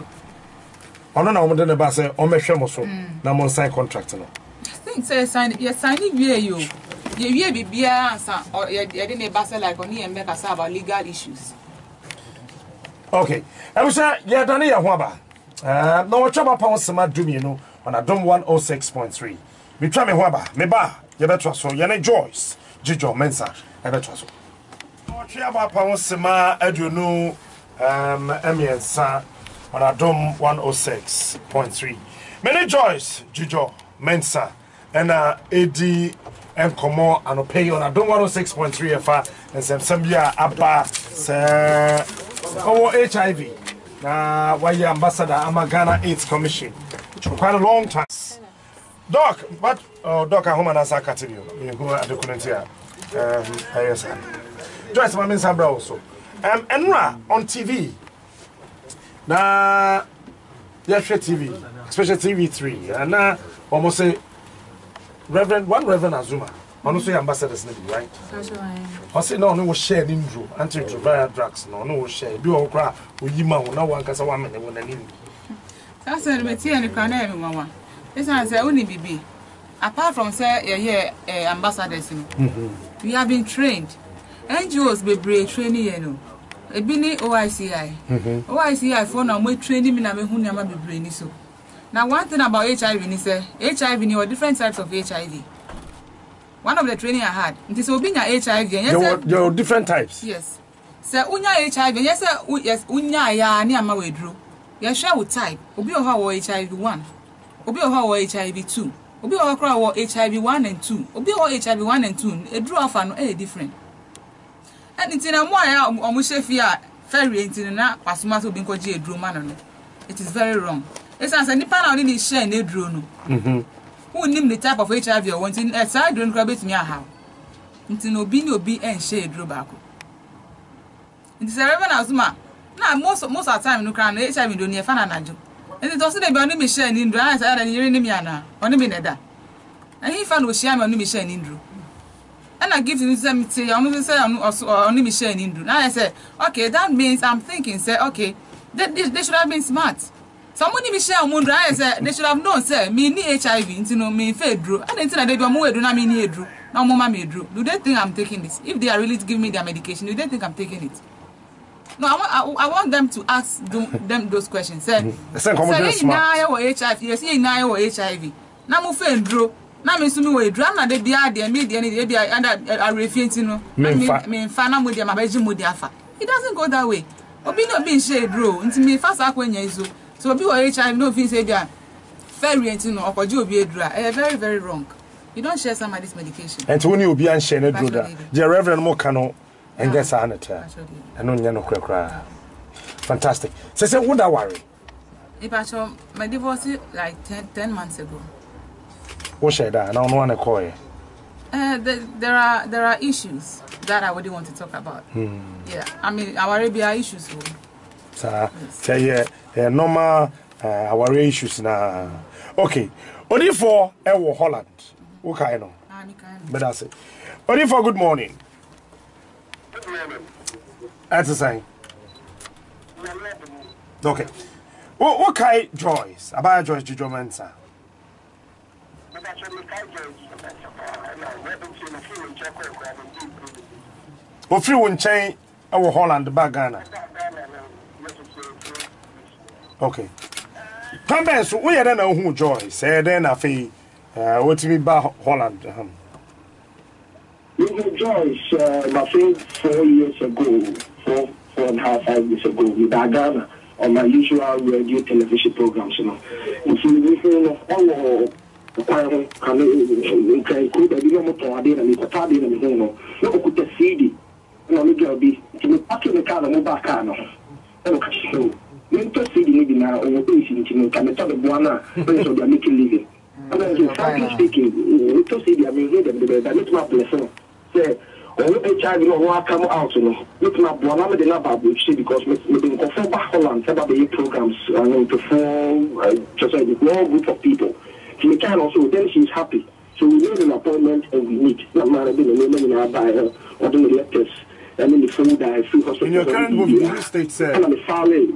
Oh no, I'm done about say on measure so. Now I'm on sign contract no. I think say sign you. You be answer or you didn't a say like on here make us about legal issues. Okay. I was yeah done here hoaba. No what trouble pound sama do me no on Adom 106.3. Me try me hoaba. Me ba you better so you Joyce. Dzidzor mensa I better so. No trouble pound sama aduno emiensa on Adom 106.3. Many Joyce, Dzidzor, Mensa, and AD and Como and pay on Adom 106.3 FA and some year Abba HIV. Now, why you Ambassador Ghana AIDS Commission? For quite a long time. Doc, but Doc, I home and as I continue. You go at the current here. Yes, Joyce, my Miss Ambra also. Enra on TV. Na Yeshe TV, especially TV3, and now almost say Reverend Azuma, also ambassadors, right? I say no share Indru, antiretroviral drugs, no share. Do all cry, we no one can say 1 minute when I need. That's a material and the canary, Mama. This is only BB. Apart from say, ambassadors, we have been trained. NGOs be brave training, you know. Ebini OICI. OICI for now we training me na me hu nyama bebre ni so. Now one thing about HIV ni say HIV ni different types of HIV. One of the training I had, it is obi nya HIV. There are different types. Yes. Say unya HIV, yes unya ya ni ama wedru. You share with type. Obi o ha wo HIV 1. Obi o ha wo HIV 2. Obi o ha kra wo HIV 1 and 2. Obi o HIV 1 and 2. Edru afa no different. And it's in a more omushefia ferry into na pasuma so binko ji edru man no. It is very wrong. It's as any pan only share na edru no. Who name the type of HIV you want in side don't grab it me how. Nti no bi ni obi en share edru baako. It is a Reverend Azuma. Na most of the time no kan HIV do near fan anajo. And it also dey be only me share ni ndru and say that you ni me ana. Only me neda. And he fan we share me only me share ni ndru. And I give you some say, I'm say only me share in. Now I say, okay, that means I'm thinking, say, okay, they should have been smart. Somebody me share Mundra, I say they should have known, say, me ni HIV, you know, me Fedro, and until they do more do not mean Drew. Now Mama me Drew. Do they think I'm taking this? If they are really giving me their medication, do they think I'm taking it? No, I want them to ask them those questions. Say now HIV, yes, now HIV. Now mo Fedro. Na me sumi we drum na de bia de me de ne bia and I refuse no me fa na mo de ma baji mo de afa. It doesn't go that way. Obi no be shade ro nti me fa sa kwanya izo. So obi we HIV no fit say bia variant no okoje obi edura. Very very wrong. You don't share somebody's medication. And when you be an share na dro the reverend mo kano and get sa anata. Eno nya no krakra. Fantastic. Say would I worry? If I show my divorce like 10 months ago. What share that? I don't want to call you. There are issues that I wouldn't want to talk about. Yeah, I mean our Arabia issues. Sir, say normal our issues na. Okay, only for Holland. Okay, no. But that's it. Only for good morning. Good morning. That's the same. Okay. What kind Joyce? About Joyce Dzidzor Mensa. Well, free one chain our Holland back Ghana. Okay. Come back, so we don't know who Joyce said then I feel what to be back Holland. Joyce, I think 4 years ago, 4.5 years ago, with Ghana on my usual radio television programs, you know. If you know, can could be no more than a party in the home. No could the CD. No, Miguel be to the pack in the car and back. No, Minto CD maybe now or facing to come to the Buana, so they are making living. And then, frankly speaking, Minto CD, I mean, the little blessing. Say, oh, HIV no come out, you know. Look, my Buana, the Nabab, because we've been for Holland, about the programs, and perform just a small group of people. She can also, then she's happy. So we made an appointment and we meet. Not man, I've been a woman in our buyer, or the letters, and then the food I free hospital. In your current movie, you state, sir,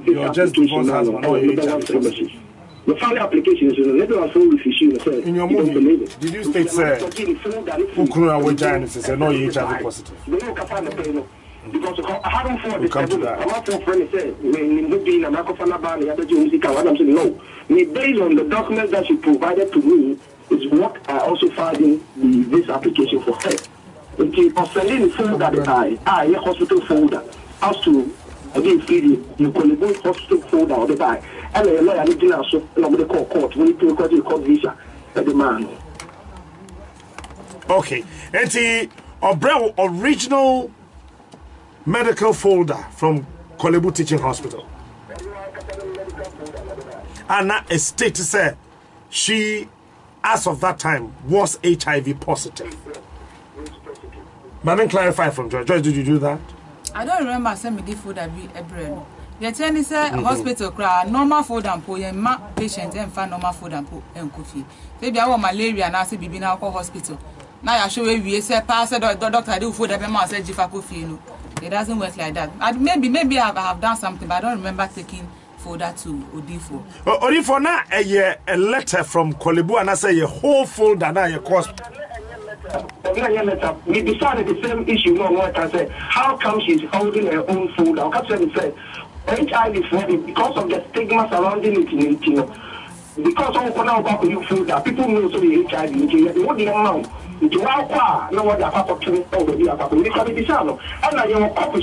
you're just divorced husband or the family application is a letter of full issue. In your movie, did you state, sir, who couldn't avoid giants and say, no, you HIV positive? Because I haven't fought this. I'm not for friends say when you be in a microphone about the other music. I'm saying no. Based on the documents that she provided to me is what I also filed in this application for her. It was sending the folder that I hospital folder as to again feed you collect hospital folder or the buy. And the lawyer did also nobody call court when you record the court visa at the man. Okay, and the original medical folder from Kolebu Teaching Hospital. And that is stated to say she, as of that time, was HIV positive. But then clarify from Joyce. Joyce, did you do that? I don't remember saying me the food I be every. The attorney said hospital cry normal food and po ma patient and find normal food and po and coffee. Maybe I want malaria and I say bibi na hospital. Now I show we say pass the doctor do food every month say jifa coffee you know. It doesn't work like that. Maybe I have done something, but I don't remember taking folder to Odifo. Odifo now a letter from Kolebu and I say a whole folder now your cost. We decided the same issue. No one can say how come she's holding her own folder. How come she say HIV because of the stigma surrounding it, you know. Because of what you folder, people know so the HIV. What the amount? It's wow, no what they are talking over here. We can be disarmed. And I am a copy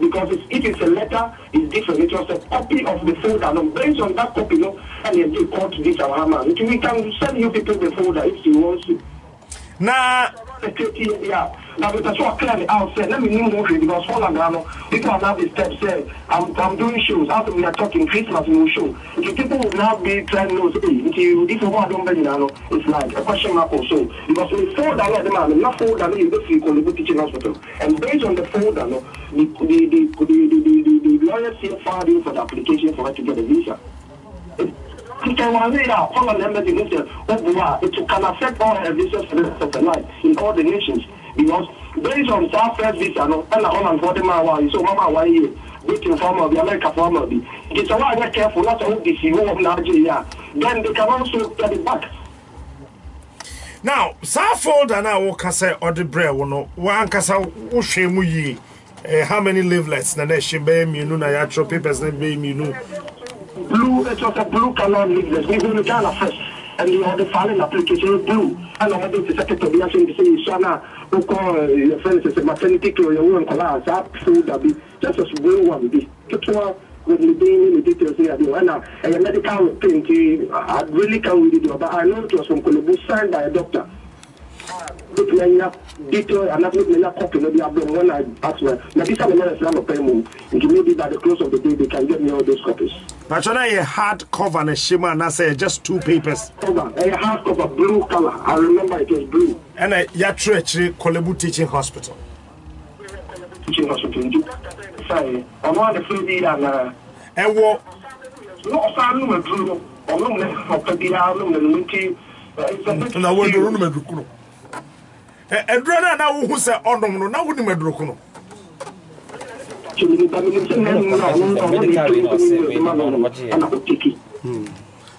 because if it's a letter, it's different. It was a copy of the folder. And based on that copy, no, and then they call to this our man. We can send you people the folder if you want to. Nah. Yeah. Now that's what clearly out said. Let me move it because Holland, people are now the steps say I'm doing shows. After we are talking Christmas new show. If people will now be trying to know if you want to it's like a question mark or so. Because we folder the man, not folder you go to the teaching hospital. And based on the folder, the lawyers here filed in for the application for her to get a visa. It can affect all her visas for the rest of her life in all the nations. because based on that first visa, no, and on for the man, so Mama, why you waiting for the America farmer? It's a lot careful, not to this you of Nigeria. Then they can also get it back. Now, Southfold and I will say or the bread, one cassa, Oshemu how many leaflets? Na she be me no na ya chop papers na be me no. Blue, it was a blue color leaflet. We will get a first. And you have the filing application blue. And I want to second to be asking to say, Shana, who call your friends as a maternity to your own class, up food that be just as blue one be. With the being in the details here, and a medical thing, I really can't read it, but I know it was from Kolubu signed by a doctor. Detail and not looking at copy, maybe I've done when I asked her. Now, this time, I'm a payment. And maybe by the close of the day, they can get me all those copies. But when I hard cover and a shima, and I say just 2 papers. Cover, a hard cover, blue color. I remember it was blue. And a Yatrechi Kolubu Teaching Hospital. Teaching hospital. Sorry, I'm on the free and what? No, I'm not true. I'm not going to and I will do room. And brother, now who said, oh, no, now wouldn't make Drukuno.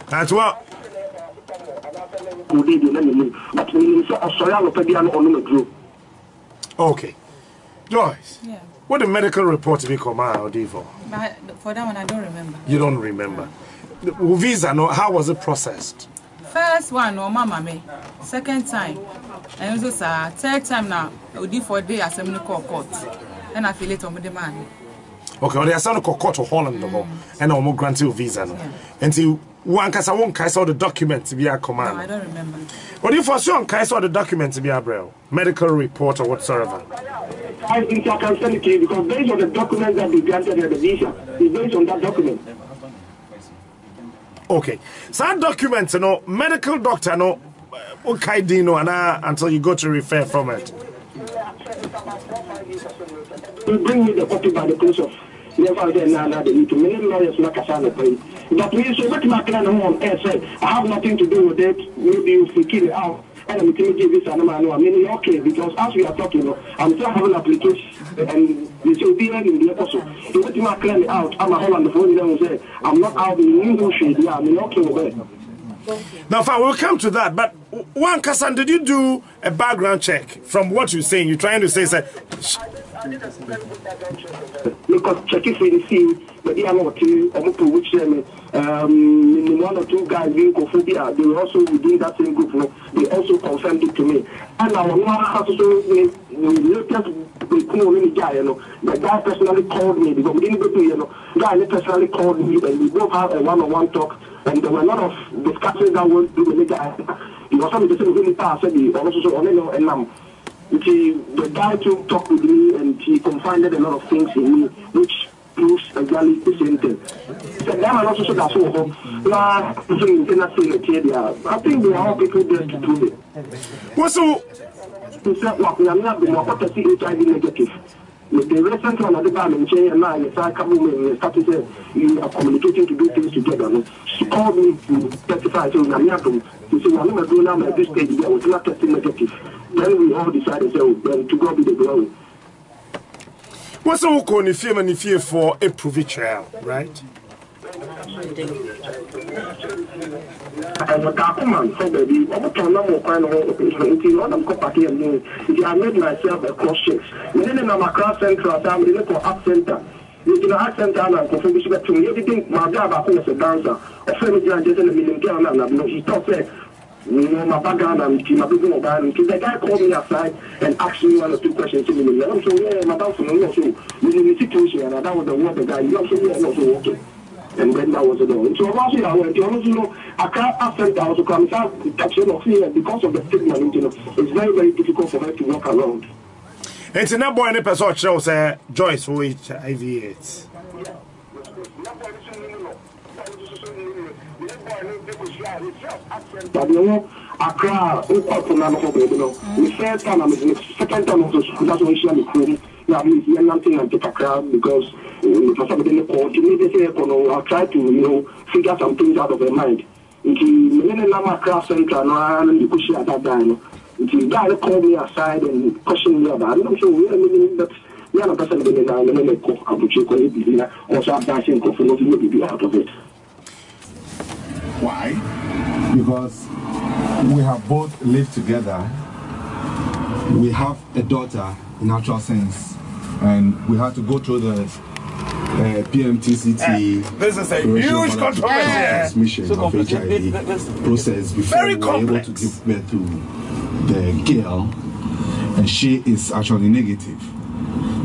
That's what. Okay. Joyce. Yeah. What the medical report to be come out, Divo? For that one, I don't remember. You don't remember. The visa, no, how was it processed? First one, no, mama me. Second time. And also, third time now, we did for a day as a court. And I feel it on the man. Okay, well, they are sent to court to Holland, and I'm going granted visa. Until one case, I won't case all the documents to be a command. No, I don't remember. What do you for sure case all the documents to be a braille? Medical report or whatsoever? I think I can send it to you because based on the document that they granted the visa, it's based on that document. Okay, so that document, you know, medical doctor, no, okay, Dino, and until you go to refer from it. You bring me the copy by the close of never then now they need to many lawyers like Kasana pay. But we say what my plan on air say I have nothing to do with it, maybe you kill it out. And I'm going to give this animal. I mean, okay, because as we are talking, I'm still having an application, and it's will be in the episode. So let me clear me out. I'm a whole on the phone and say, I'm not out in new shade. Yeah, I mean, okay with it. Now, fine, we'll come to that. But one, Kassan, did you do a background check from what you're saying? You're trying to say, because check if we see, but they are not which one or two guys being Kophobia, they were also within that same group. They also confirmed it to me. And I want also the guy personally called me because we didn't go to the guy personally called me and we both have a one-on-one talk. And there were a lot of discussions that went through the guy. He was something to say really fast, and also the guy to talk with me and he confided a lot of things in me, which proves exactly the same thing. So that also said that I think we are all people there to prove it. What's so? He said, well, we are not the more to see HIV negative. With the recent one at the bar and chair and I, you started you are communicating to do things together. She called me to testify to Namiatum. She said, I'm not doing at this stage, I was not testing negative. Then we all decided to God be the glory. What's so called if you and if you for a prove trial, right? I made myself a cross check. Then I'm a cross central, I'm looking for up center. You know, up center and confirmation to me. Everything my job was a dancer. A friend is just a million girl and he thought that my background and my business mobile. The guy called me aside and asked me 1 or 2 questions. I'm so yeah, my daughter, you in the situation, and that was the word the guy. You also yeah, okay. And then that was it all. So last year I went, I can't accept I was a come caption of fear because of the stigma, it's very, very difficult for her to walk around. It's not boy any person shows Joyce who HIV/AIDS. But Accra, the first time I'm the second time also that's when she had now I'm nothing and take Accra because for somebody in the court, I'll try to, figure some things out of her mind. Accra Central, and you push at that time. If you guys call me aside and question me about it, I'm sure but we are a person in the also advancing to out of it. Why? Because we have both lived together. We have a daughter in actual sense, and we had to go through the PMTCT. This is a huge controversy. Transmission of HIV process before we were able to give birth to the girl, and she is actually negative.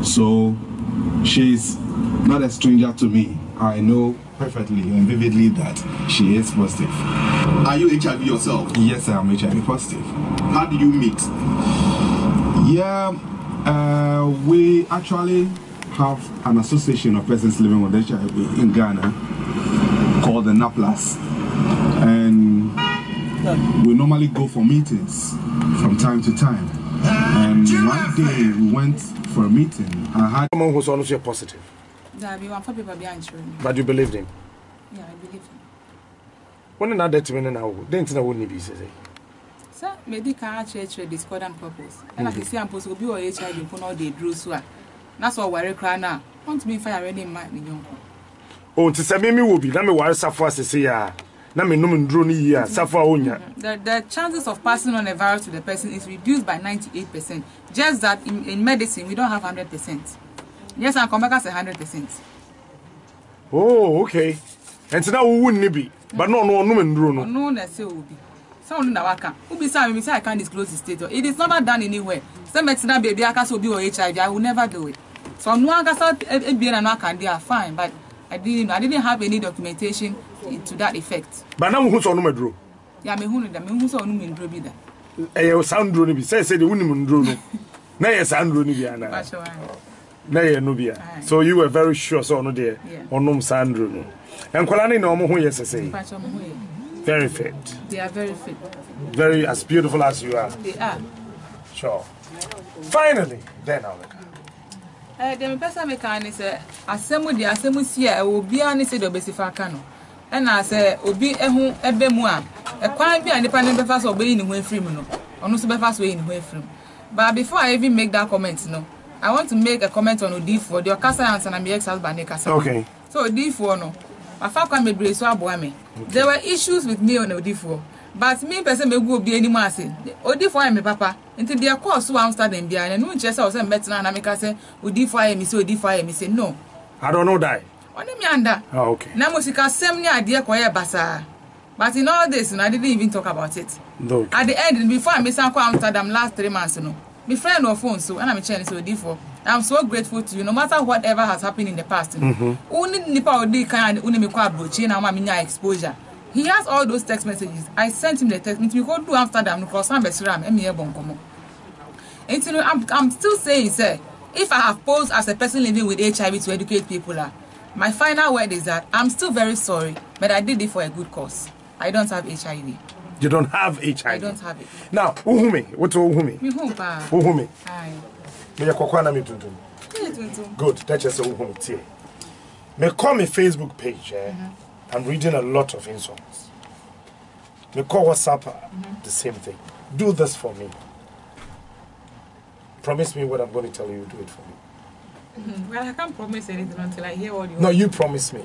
So she's not a stranger to me. I know perfectly and vividly that she is positive. Are you HIV yourself? Yes, I am HIV positive. How did you meet? Yeah, we actually have an association of persons living with HIV in Ghana called the NAPLAS, and we normally go for meetings from time to time. And one day we went for a meeting. I had someone who's honestly positive. But you believed him? Yeah, I believe him. When another time now, then I wouldn't be say. Sir, medical actually discordant purpose. And I see I'm supposed to be or HIV for all the drew so. That's all worry cry now. Want to be fire ready in my young. Oh, to say me will be, let me worry suffer to say ya. Na me no me ndro ni yi a suffer onya. The chances of passing on a virus to the person is reduced by 98%. Just that in medicine we don't have 100%. Yes, I'm come back as 100%. Oh, okay. And so now we wouldn't be. But no me ndro no. No, na say will be. Someone na waka. Who be say I can't disclose the state. It is not done anywhere. Say medicine baby aka so be or HIV, I will never do it. So no aka so e be na no can dey fine, but I didn't have any documentation to that effect. But now who's on no medro? Yeah, me who's on no medro be that. Eh, sound drone be say the wuni ndro no. Na yes sound drone be ana. Na ye no bia. So you were very sure so no there. Onum sound drone. And kwala na omo ho yes say. Very fit. They are very fit. Very as beautiful as you are. They are. Sure. Finally, then I'll look. The person make an say asemu si a obi ani say do besifa ka no. E na say obi ehu ebe mu a e kwan bi anipa ne befa so obi ni ho afiri mu no. Ono so befa so ni ho afiri. But before I even make that comment no, I want to make a comment on Odifo. The Okasa answer na me ex-husband e kasa. Okay. So Odifo no. Afa kwa me bre so aboa me. There were issues with me on Odifo. But me person me go obi animo ase. Odifo ay me papa. Until their course to Amsterdam bia na no nche say o say metina na me ka say Odifo ay me say Odifo ay me say no. I don't know that. Oni me anda. Oh, okay. Na musika sem ni ade ko ye basa. But in all this, I didn't even talk about it. No. At the end, before I miss Amsterdam last 3 months, no. My friend on phone, so and I'm chatting so Odifo. I'm so grateful to you. No matter whatever has happened in the past, only nipa odi kind only me kwa brochi na ma minya exposure. He has all those text messages. I sent him the text. Me go to Amsterdam no cross Ammbassador me here bon komo. I'm still saying, sir, if I have posed as a person living with HIV to educate people, my final word is that I'm still very sorry, but I did it for a good cause. I don't have HIV. You don't have HIV? I don't have it. Now, uhumi. What's uhumi? Me home pa. Uhumi. Aye. Me ya kwakwa na mi tuntum. Good. That's just uhumi tie. Me call me Facebook page. I'm reading a lot of insults. Me call WhatsApp. The same thing. Do this for me. Promise me what I'm going to tell you. Do it for me. Well, I can't promise anything until I hear what you. No, you promise me.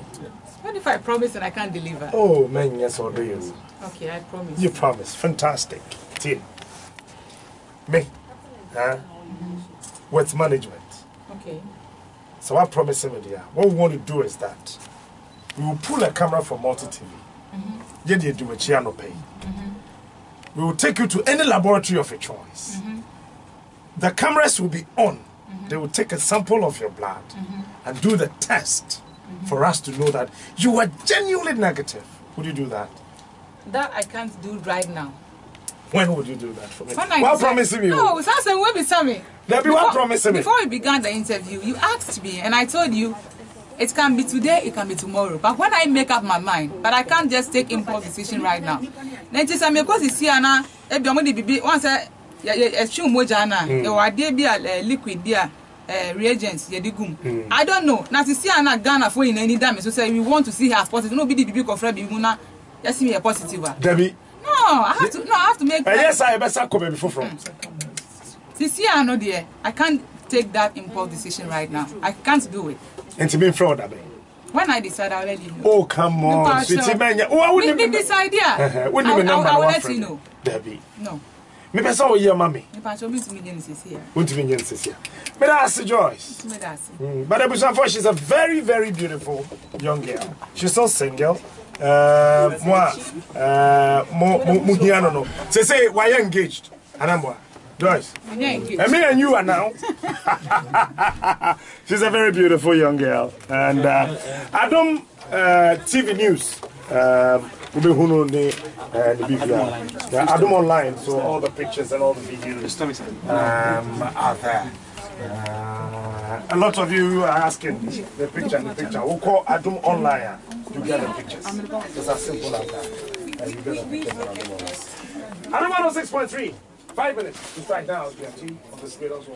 What if I promise and I can't deliver? Oh man, yes or yes. Okay, I promise. You promise. Fantastic. Tie. Me. With management. Okay. So I promise him, dear. What we want to do is that we will pull a camera from Multi-TV. Then you do a channel pay. We will take you to any laboratory of your choice. The cameras will be on. They will take a sample of your blood and do the test for us to know that you are genuinely negative. Would you do that? That I can't do right now. When would you do that for me? What promising me? No, it's not when we saw me. What promising me? Before we began the interview, you asked me, and I told you, it can be today, it can be tomorrow. But when I make up my mind, but I can't just take impulse decision right now. Then just because it's here now, once liquid reagents I don't know. Now to see Anna Ghana for in any damage, so say we want to see her as positive. No be the big of Fred Bimuna. Just see me a positive. Debbie. I have to make. Yes, I better come before from. This year, I know dear. I can't take that impulse decision right now. I can't do it. And to be fraud, when I decide, I'll let you know. Oh, come on, sweetie man. Oh, I wouldn't decide. Yeah, wouldn't even know. I will let you know. Debbie. No. Maybe I saw your mommy. If I show me millions is here. Won't even this here. But that's Joyce. But I was she's a very, very beautiful young girl. She's so single. Moi, no. Say, why you engaged? Anambwa. Joyce. Me and you are now. She's a very beautiful young girl. And Adom TV News. Adom Online, so all the pictures and all the videos are there. A lot of you are asking the picture. We'll call Adom Online to get the pictures. It's as simple as that. And you get the pictures on Adom Online. Adom 106.3. 5 minutes to strike down. On the screen also.